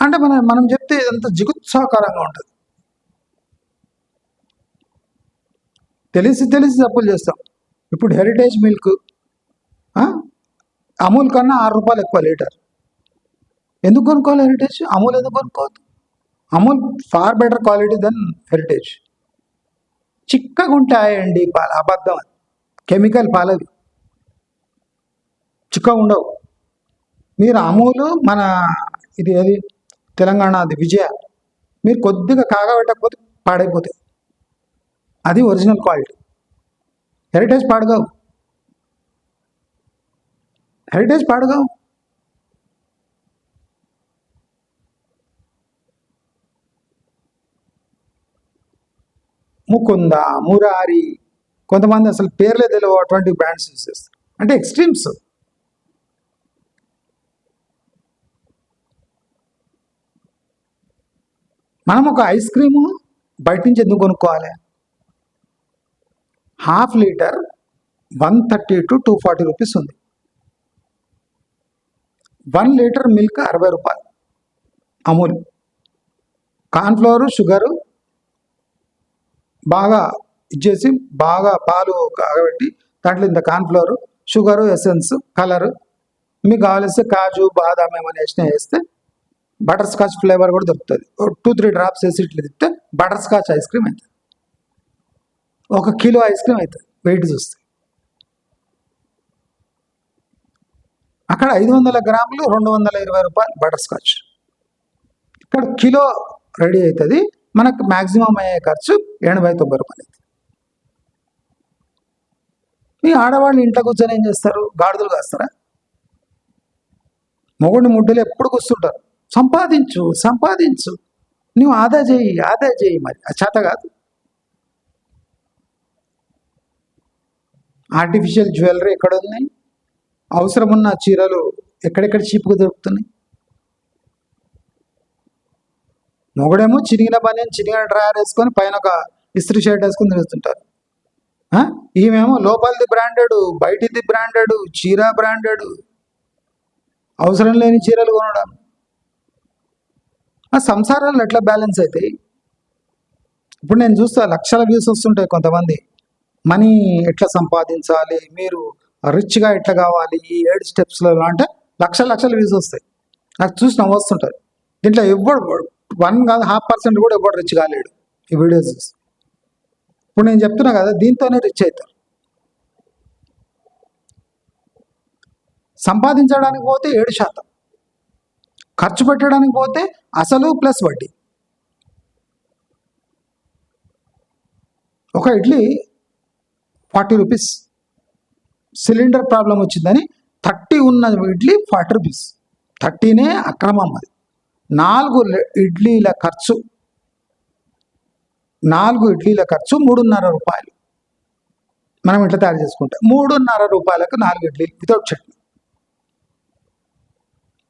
అంటే మనం చెప్తే ఇదంతా జిగుత్సాకరంగా ఉంటుంది. తెలిసి తప్పులు చేస్తాం. ఇప్పుడు హెరిటేజ్ మిల్క్ అమూల్ కన్నా 6 రూపాయలు ఎక్కువ లీటర్. ఎందుకు కొనుక్కోవాలి హెరిటేజ్? అమూల్ ఎందుకు కొనుక్కోవద్దు? Amul far better quality than Heritage. చిక్కగా ఉంటాయండి పాలు, అబద్ధం అది. కెమికల్ పాలవి చిక్కగా ఉండవు. మీరు అమూలు మన ఇది అది తెలంగాణ అది విజయ, మీరు కొద్దిగా కాగబెట్టకపోతే పాడైపోతాయి. అది ఒరిజినల్ క్వాలిటీ. హెరిటేజ్ పాడుగావు, హెరిటేజ్ పాడుగావు. ముకుంద, మురారి, కొంతమంది అసలు పేర్లే తెలియవు అటువంటి బ్రాండ్స్ యూస్ చేస్తారు. అంటే ఎక్స్ట్రీమ్స్. మనం ఒక ఐస్ క్రీము బయట నుంచి ఎందుకు కొనుక్కోవాలి? హాఫ్ లీటర్ 130 to 240 రూపీస్ ఉంది. 1 లీటర్ మిల్క్ 60 రూపాయలు అమూల్. కార్న్ఫ్లవరు, షుగరు బాగా ఇచ్చేసి బాగా పాలు కాగబెట్టి దాంట్లో ఇంత కార్న్ఫ్లవరు, షుగరు, ఎసెన్స్, కలరు, మీకు కావాల్సి కాజు, బాదాం ఏమైనా వేస్తే బటర్ స్కాచ్ ఫ్లేవర్ కూడా దొరుకుతుంది. 2-3 డ్రాప్స్ వేసి ఇట్లా తిప్పితే బటర్ స్కాచ్ ఐస్ క్రీమ్ అవుతుంది. 1 కిలో ఐస్ క్రీమ్ అవుతుంది వెయిట్ చూస్తే. అక్కడ 500 గ్రాములు 220 రూపాయలు బటర్ స్కాచ్. ఇక్కడ కిలో రెడీ అవుతుంది. మనకు మ్యాక్సిమం అయ్యే ఖర్చు 80-90 రూపాయలు అవుతుంది. మీ ఆడవాళ్ళు ఇంట్లో కూర్చొని ఏం చేస్తారు? గాడిదలు కాస్తారా? మొగుడిని ముడ్డులు ఎప్పుడు కూర్చుంటారు. సంపాదించు, నువ్వు ఆదా చేయి. మరి అది చేత కాదు. ఆర్టిఫిషియల్ జ్యువెలరీ ఎక్కడ ఉన్నాయి? అవసరం ఉన్న చీరలు ఎక్కడెక్కడ చీపుగా దొరుకుతున్నాయి? మొగుడేమో చిరిగిన బనియన్, చిరిగిన డ్రాయర్ వేసుకొని పైన ఒక ఇస్త్రీ షర్ట్ వేసుకొని తిరుగుతుంటారు. ఈమెమో లోపలిది బ్రాండెడ్, బయటిది బ్రాండెడ్, చీర బ్రాండెడ్, అవసరం లేని చీరలు కొనడం. ఆ సంసారాలు ఎట్లా బ్యాలెన్స్ అవుతాయి? ఇప్పుడు నేను చూస్తా, లక్షల వ్యూస్ వస్తుంటాయి. కొంతమంది మనీ ఎట్లా సంపాదించాలి, మీరు రిచ్గా ఎట్లా కావాలి, ఈ 7 స్టెప్స్లో అంటే లక్షల వ్యూస్ వస్తాయి. నాకు చూసి నవ్వొస్తుంటారు. దీంట్లో ఎవ్వడు 1 కాదు 0.5% కూడా ఎవ్వడు రిచ్ కాలేడు ఈ వీడియోస్ చూసి. ఇప్పుడు నేను చెప్తున్నా కదా, దీంతోనే రిచ్ అవుతారు. సంపాదించడానికి పోతే 7%, ఖర్చు పెట్టడానికి పోతే అసలు ప్లస్ వడ్డీ. ఒక ఇడ్లీ 40 రూపీస్. సిలిండర్ ప్రాబ్లం వచ్చిందని 30 ఉన్న ఇడ్లీ 40 రూపీస్. 30నే అక్రమం. అది 4 ఇడ్లీల ఖర్చు 3.5 రూపాయలు. మనం ఇట్లా తయారు చేసుకుంటే 3.5 రూపాయలకు 4 ఇడ్లీలు వితౌట్ చట్నీ.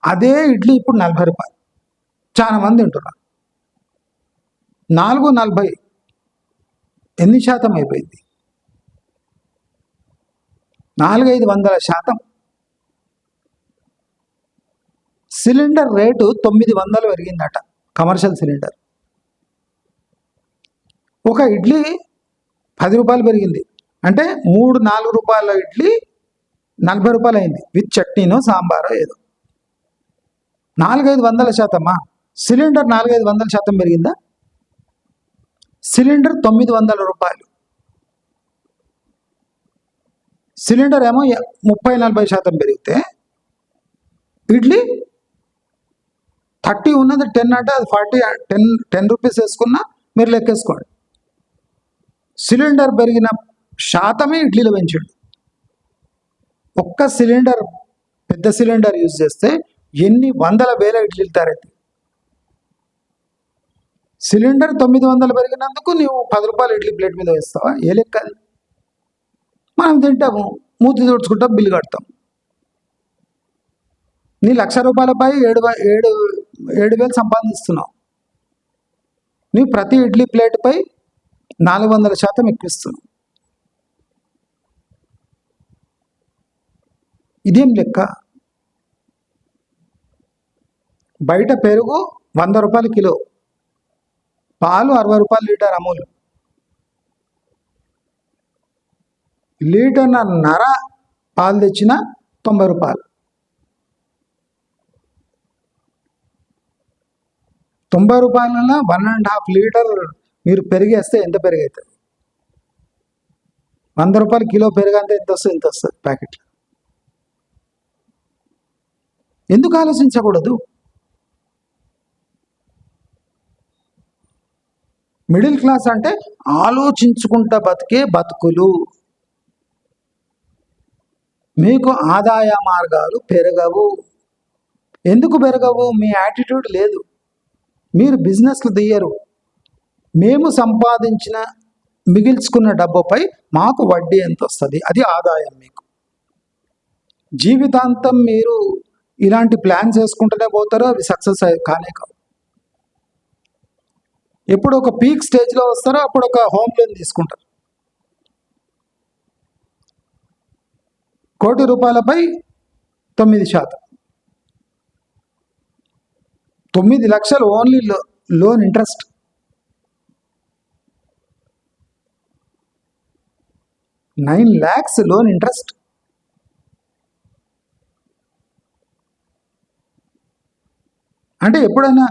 అదే ఇడ్లీ ఇప్పుడు 40 రూపాయలు. చాలా మంది తింటున్నారు. 4.40 ఎన్ని శాతం అయిపోయింది? 400-500%. సిలిండర్ రేటు 900 పెరిగిందట, కమర్షియల్ సిలిండర్. ఒక ఇడ్లీ 10 రూపాయలు పెరిగింది అంటే 3-4 రూపాయల ఇడ్లీ 40 రూపాయలు అయింది, విత్ చట్నీనో సాంబారో ఏదో. 400-500%. సిలిండర్ 400-500% పెరిగిందా? సిలిండర్ 900 రూపాయలు. సిలిండర్ ఏమో 30-40% పెరిగితే ఇడ్లీ 30 ఉన్నది 10 అంటే అది 40, 10 రూపీస్ వేసుకున్నా మీరు లెక్కేసుకోండి. సిలిండర్ పెరిగిన శాతమే ఇడ్లీలో పెంచాడు. ఒక్క సిలిండర్, పెద్ద సిలిండర్ యూజ్ చేస్తే ఎన్ని వందల వేల ఇడ్లీలు తయారైతాయి. సిలిండర్ 900 పెరిగినందుకు నువ్వు 10 రూపాయలు ఇడ్లీ ప్లేట్ మీద వేస్తావా? ఏ లెక్క అది? మనం తింటాము, మూతి తుడుచుకుంటాం, బిల్లు కడతాం. నీ 1,00,000 రూపాయలపై 7,000 సంపాదిస్తున్నావు. నువ్వు ప్రతి ఇడ్లీ ప్లేట్పై 400% ఎక్కువిస్తున్నావు. ఇదేం లెక్క? బయట పెరుగు 100 రూపాయలు కిలో, పాలు 60 రూపాయలు లీటర్ అమూల్, లీటర్న్నర పాలు తెచ్చిన 90 రూపాయలు. 90 రూపాయల 1.5 లీటర్ మీరు పెరిగేస్తే ఎంత పెరిగవుతుంది? 100 రూపాయలు కిలో పెరుగంటే ఎంత వస్తుంది? ఎంత వస్తుంది ప్యాకెట్లో? ఎందుకు ఆలోచించకూడదు? మిడిల్ క్లాస్ అంటే ఆలోచించుకుంటా బతికే బతుకులు. మీకు ఆదాయ మార్గాలు పెరగవు. ఎందుకు పెరగవు? మీ యాటిట్యూడ్ లేదు. మీరు బిజినెస్లు తీయరు. మేము సంపాదించిన మిగిల్చుకున్న డబ్బుపై మాకు వడ్డీ ఎంత వస్తుంది, అది ఆదాయం. మీకు జీవితాంతం మీరు ఇలాంటి ప్లాన్స్ వేసుకుంటూనే పోతారో అవి సక్సెస్ కానే కావు. ఎప్పుడు ఒక పీక్ స్టేజ్లో వస్తారో అప్పుడు ఒక హోమ్ లోన్ తీసుకుంటారు. 1 కోటి రూపాయలపై 9%, 9 లక్షలు only loan interest. $9 lakhs loan interest. అంటే ఎప్పుడైనా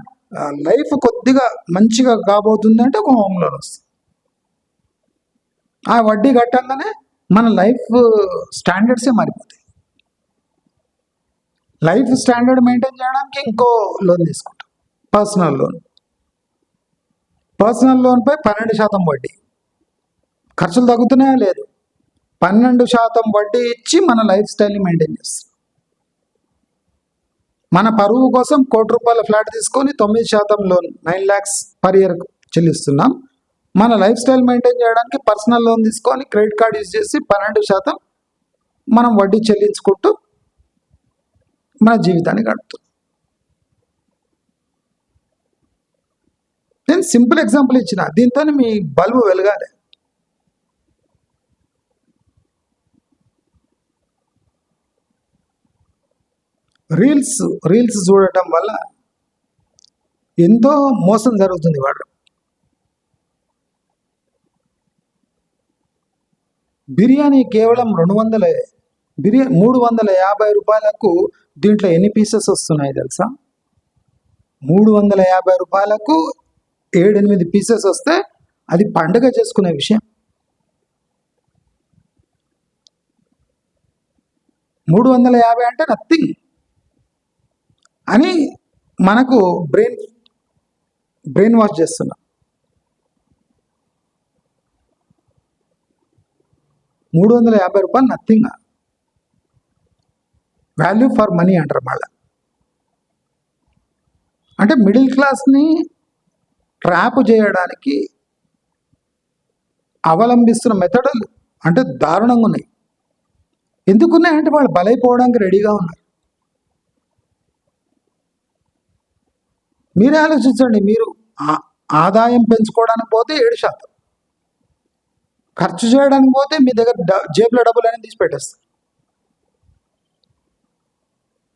లైఫ్ కొద్దిగా మంచిగా కాబోతుందంటే ఒక హోమ్ లోన్ వస్తుంది. ఆ వడ్డీ కట్టంగానే మన లైఫ్ స్టాండర్డ్సే మారిపోతాయి. లైఫ్ స్టాండర్డ్ మెయింటైన్ చేయడానికి ఇంకో లోన్ తీసుకుంటాం, పర్సనల్ లోన్. పర్సనల్ లోన్పై 12% వడ్డీ. ఖర్చులు తగ్గుతున్నాయా? లేదు. 12% వడ్డీ ఇచ్చి మన లైఫ్ స్టైల్ని మెయింటైన్ చేస్తాం. మన పరువు కోసం 1 కోటి రూపాయల ఫ్లాట్ తీసుకొని 9% లోన్ 9 lakhs పర్ ఇయర్ చెల్లిస్తున్నాం. మన లైఫ్ స్టైల్ మెయింటైన్ చేయడానికి పర్సనల్ లోన్ తీసుకొని క్రెడిట్ కార్డ్ యూజ్ చేసి 12% మనం వడ్డీ చెల్లించుకుంటూ మన జీవితాన్ని గడుపుతాం. నేను సింపుల్ ఎగ్జాంపుల్ ఇచ్చిన, దీంతో మీ బల్బు వెలగాలి. రీల్స్ చూడటం వల్ల ఎంతో మోసం జరుగుతుంది. వాడు బిర్యానీ కేవలం 350 రూపాయలకు దీంట్లో ఎన్ని పీసెస్ వస్తున్నాయి తెలుసా? 350 రూపాయలకు 7-8 పీసెస్ వస్తే అది పండుగ చేసుకునే విషయం. 350 అంటే నథింగ్ అని మనకు బ్రెయిన్ వాష్ చేస్తున్నాం. 350 రూపాయలు నథింగ్. వాల్యూ ఫర్ మనీ అంటారు. మళ్ళీ అంటే మిడిల్ క్లాస్ని ట్రాప్ చేయడానికి అవలంబిస్తున్న మెథడులు అంటే దారుణంగా ఉన్నాయి. ఎందుకున్నాయంటే వాళ్ళు బలైపోవడానికి రెడీగా ఉన్నారు. మీరే ఆలోచించండి. మీరు ఆదాయం పెంచుకోవడానికి పోతే 7%, ఖర్చు చేయడానికి పోతే మీ దగ్గర జేబులో డబ్బులు అనేది తీసి పెట్టేస్తారు.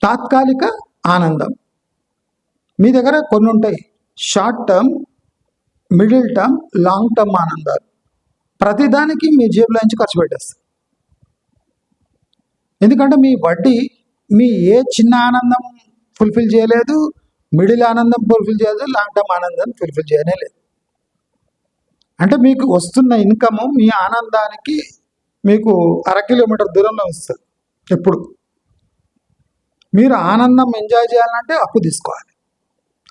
తాత్కాలిక ఆనందం మీ దగ్గర కొన్ని ఉంటాయి. Short term, middle term, long term ఆనందాలు. ప్రతిదానికి మీ జేబులో నుంచి ఖర్చు పెట్టేస్తారు. ఎందుకంటే మీ వడ్డీ మీ ఏ చిన్న ఆనందం ఫుల్ఫిల్ చేయలేదు, మిడిల్ ఆనందం ఫుల్ఫిల్ చేయలేదు, లాంగ్ టర్మ్ ఆనందం ఫుల్ఫిల్ చేయనే లేదు. అంటే మీకు వస్తున్న ఇన్కమ్ మీ ఆనందానికి మీకు 1/2 కిలోమీటర్ దూరంలో వస్తుంది. ఎప్పుడు మీరు ఆనందం ఎంజాయ్ చేయాలంటే అప్పు తీసుకోవాలి,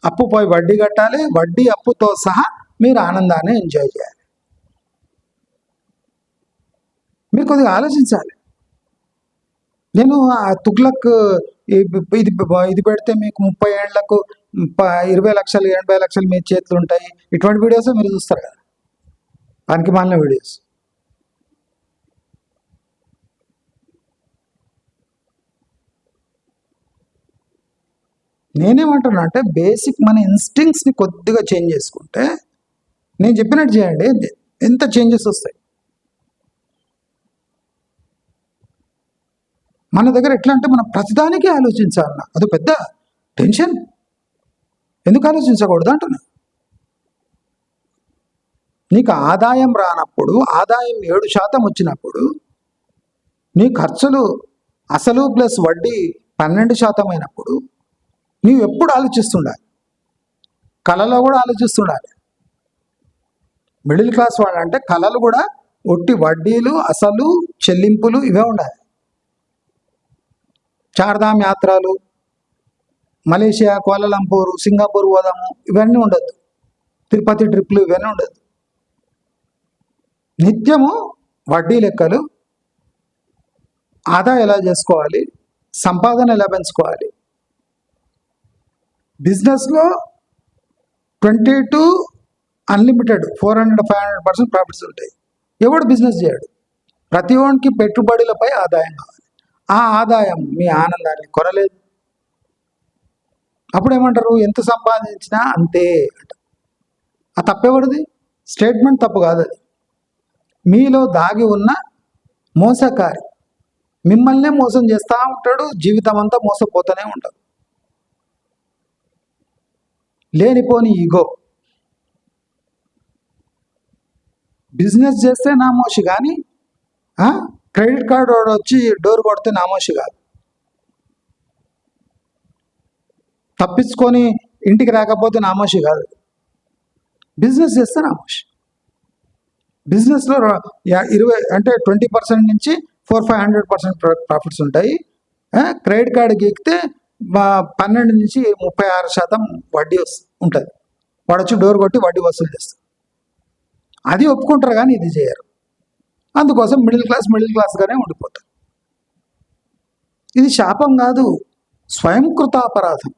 అప్పు పోయి వడ్డీ కట్టాలి, వడ్డీ అప్పుతో సహా మీరు ఆనందాన్ని ఎంజాయ్ చేయాలి. మీరు కొద్దిగా ఆలోచించాలి. నేను తుగ్లక్ ఇది పెడితే మీకు 30 ఏళ్లకు 20 లక్షలు 80 లక్షలు మీ చేతులు ఉంటాయి, ఇటువంటి వీడియోస్ మీరు చూస్తారు కదా, దానికి మాలిన వీడియోస్. నేనేమంటున్నా అంటే బేసిక్ మన ఇన్స్టింక్ట్స్ని కొద్దిగా చేంజ్ చేసుకుంటే, నేను చెప్పినట్టు చేయండి, ఎంత చేంజెస్ వస్తాయి. మన దగ్గర ఎట్లా అంటే మనం ప్రతిదానికి ఆలోచించాలన్న, అది పెద్ద టెన్షన్. ఎందుకు ఆలోచించకూడదు అంటున్నా. నీకు ఆదాయం రానప్పుడు, ఆదాయం 7% వచ్చినప్పుడు, నీ ఖర్చులు అసలు ప్లస్ వడ్డీ 12% అయినప్పుడు నీవు ఎప్పుడు ఆలోచిస్తుండాలి, కళలో కూడా ఆలోచిస్తుండాలి. మిడిల్ క్లాస్ వాళ్ళంటే కళలు కూడా ఒట్టి వడ్డీలు, అసలు, చెల్లింపులు ఇవే ఉండాలి. చార్ధామ్ యాత్రలు, మలేషియా, కోలాలంపూర్, సింగపూర్ పోదాము ఇవన్నీ ఉండద్దు. తిరుపతి ట్రిప్లు ఇవన్నీ ఉండదు. నిత్యము వడ్డీ లెక్కలు, ఆదాయం ఎలా చేసుకోవాలి, సంపాదన ఎలా పెంచుకోవాలి. బిజినెస్లో 20 to అన్లిమిటెడ్ 400-500% ప్రాఫిట్స్ ఉంటాయి. ఎవడు బిజినెస్ చేయడు. ప్రతి వానికి పెట్టుబడులపై ఆదాయం కావాలి. ఆ ఆదాయం మీ ఆనందాన్ని కొనలేదు. అప్పుడు ఏమంటారు, ఎంత సంపాదించినా అంతే అంట. ఆ తప్పెవరిది? స్టేట్మెంట్ తప్పు కాదు, అది మీలో దాగి ఉన్న మోసకారి. మిమ్మల్నే మోసం చేస్తూ ఉంటాడు, జీవితం అంతా మోసపోతూనే ఉంటాడు. లేనిపోని ఈగో. బిజినెస్ చేస్తే నామోషి, కానీ క్రెడిట్ కార్డు వచ్చి డోర్ కొడితే నామోషి కాదు. తప్పించుకొని ఇంటికి రాకపోతే నామోషి కాదు. బిజినెస్ చేస్తే నామోషి. బిజినెస్లో 20% నుంచి 400-500% ప్రాఫిట్స్ ఉంటాయి. క్రెడిట్ కార్డు గీకితే 12 నుంచి 36% వడ్డీ ఉంటుంది. వాడు వచ్చి డోర్ కొట్టి వడ్డీ వసూలు చేస్తారు. అది ఒప్పుకుంటారు, కానీ ఇది చేయరు. అందుకోసం మిడిల్ క్లాస్గానే ఉండిపోతారు. ఇది శాపం కాదు, స్వయంకృతాపరాధం.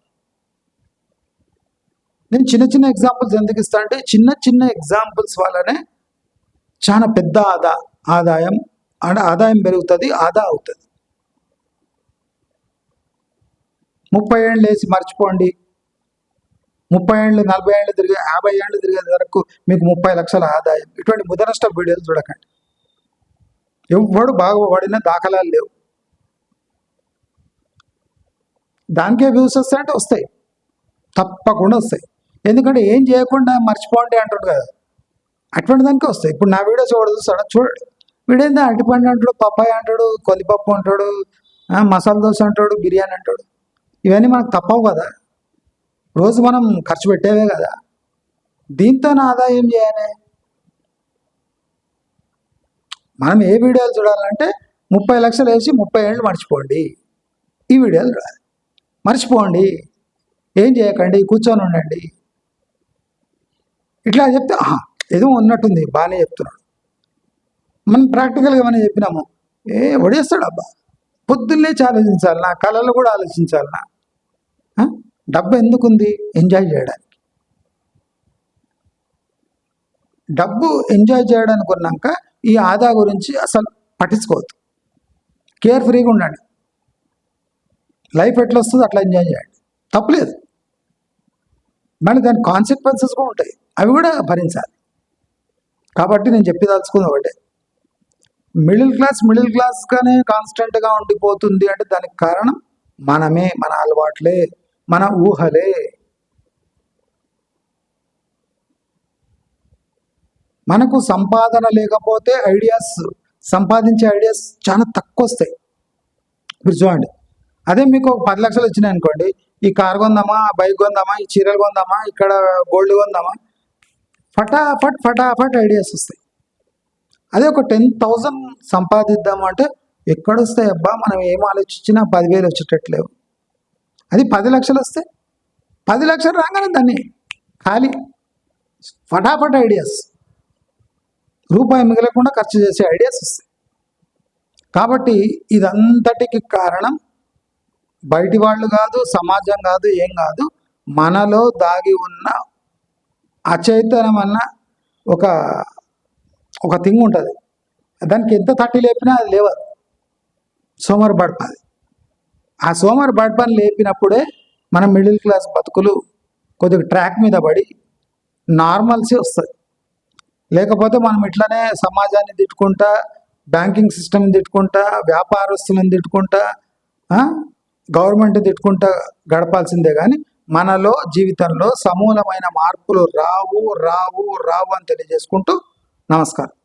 నేను చిన్న ఎగ్జాంపుల్స్ ఎందుకు ఇస్తా అంటే, చిన్న ఎగ్జాంపుల్స్ వల్లనే చాలా పెద్ద ఆదాయం పెరుగుతుంది, ఆదా అవుతుంది. 30 ఏళ్ళు వేసి మర్చిపోండి, 30 ఏళ్ళు 40 ఏళ్ళు తిరిగి 50 ఏళ్ళు తిరిగే వరకు మీకు 30 లక్షల ఆదాయం. ఇటువంటి ముదనష్ట వీడియోలు చూడకండి. ఎవడు బాగుపడిన దాఖలాలు లేవు. దానికే వ్యూస్ వస్తాయంటే వస్తాయి, తప్పకుండా వస్తాయి. ఎందుకంటే ఏం చేయకుండా మర్చిపోండి అంటాడు కదా, అటువంటి దానికే వస్తాయి. ఇప్పుడు నా వీడియోస్ ఎవడు చూస్తాడా? చూడండి. వీడేందా అరటిపండు అంటాడు, పప్పాయ అంటాడు, కొద్దిపప్పు అంటాడు, మసాలా దోశ అంటాడు, బిర్యానీ అంటాడు. ఇవన్నీ మనకు తప్పవు కదా, రోజు మనం ఖర్చు పెట్టేవే కదా. దీంతో ఆదాయం చేయాలి. మనం ఏ వీడియోలు చూడాలంటే 30 లక్షలు వేసి 30 ఏళ్ళు మర్చిపోండి, ఈ వీడియోలు రాదు. మర్చిపోండి, ఏం చేయకండి, కూర్చొని ఉండండి. ఇట్లా చెప్తే ఏదో ఉన్నట్టుంది, బాగానే చెప్తున్నాడు. మనం ప్రాక్టికల్గా మనం చెప్పినాము, వడేస్తాడు అబ్బా. పొద్దున్నే ఆలోచించాలి, నా కళలు కూడా ఆలోచించాలి. డబ్బు ఎందుకుంది? ఎంజాయ్ చేయడానికి. డబ్బు ఎంజాయ్ చేయడానికి ఉన్నాక ఈ ఆదా గురించి అసలు పట్టించుకోవద్దు. కేర్ ఫ్రీగా ఉండండి. లైఫ్ ఎట్లా వస్తుందో అట్లా ఎంజాయ్ చేయండి, తప్పులేదు. మళ్ళీ దాని కాన్సిక్వెన్సెస్ కూడా ఉంటాయి, అవి కూడా భరించాలి. కాబట్టి నేను చెప్పదలుచుకుంది ఒకటే, మిడిల్ క్లాస్గానే కాన్స్టెంట్గా ఉండిపోతుంది అంటే దానికి కారణం మనమే, మన అలవాట్లే, మన ఊహలే. మనకు సంపాదన లేకపోతే సంపాదించే ఐడియాస్ చాలా తక్కువ వస్తాయి. మీరు చూడండి, అదే మీకు 10 లక్షలు వచ్చినాయి అనుకోండి, ఈ కార్ కొందామా, బైక్ కొందామా, ఈ చీరలు కొందామా, ఇక్కడ గోల్డ్ కొందామా, ఫటాఫట్ ఐడియాస్ వస్తాయి. అదే ఒక 10,000 సంపాదిద్దాము అంటే ఎక్కడొస్తాయి అబ్బా, మనం ఏం ఆలోచించినా 10,000 వచ్చేటట్లేవు. అది 10 లక్షలు వస్తే 10 లక్షలు రాగానే దాన్ని ఖాళీ, ఫటాఫట్ ఐడియాస్, రూపాయి మిగలకుండా ఖర్చు చేసే ఐడియాస్ వస్తాయి. కాబట్టి ఇదంతటికి కారణం బయటి వాళ్ళు కాదు, సమాజం కాదు, ఏం కాదు, మనలో దాగి ఉన్న అచైతన్యం అన్న ఒక థింగ్ ఉంటుంది. దానికి ఎంత తట్టి లేపినా అది లేవదు, సోమరి బడ్పది. ఆ సోమరి బడ్పని లేపినప్పుడే మన మిడిల్ క్లాస్ బతుకులు కొద్దిగా ట్రాక్ మీద పడి నార్మల్సీ వస్తుంది. లేకపోతే మనం ఇట్లనే సమాజాన్ని తిట్టుకుంటా, బ్యాంకింగ్ సిస్టమ్ని తిట్టుకుంటా, వ్యాపారస్తులను తిట్టుకుంటా, గవర్నమెంట్ తిట్టుకుంటా గడపాల్సిందే. కానీ మనలో జీవితంలో సమూలమైన మార్పులు రావు రావు రావు అని తెలియజేసుకుంటూ నమస్కారం.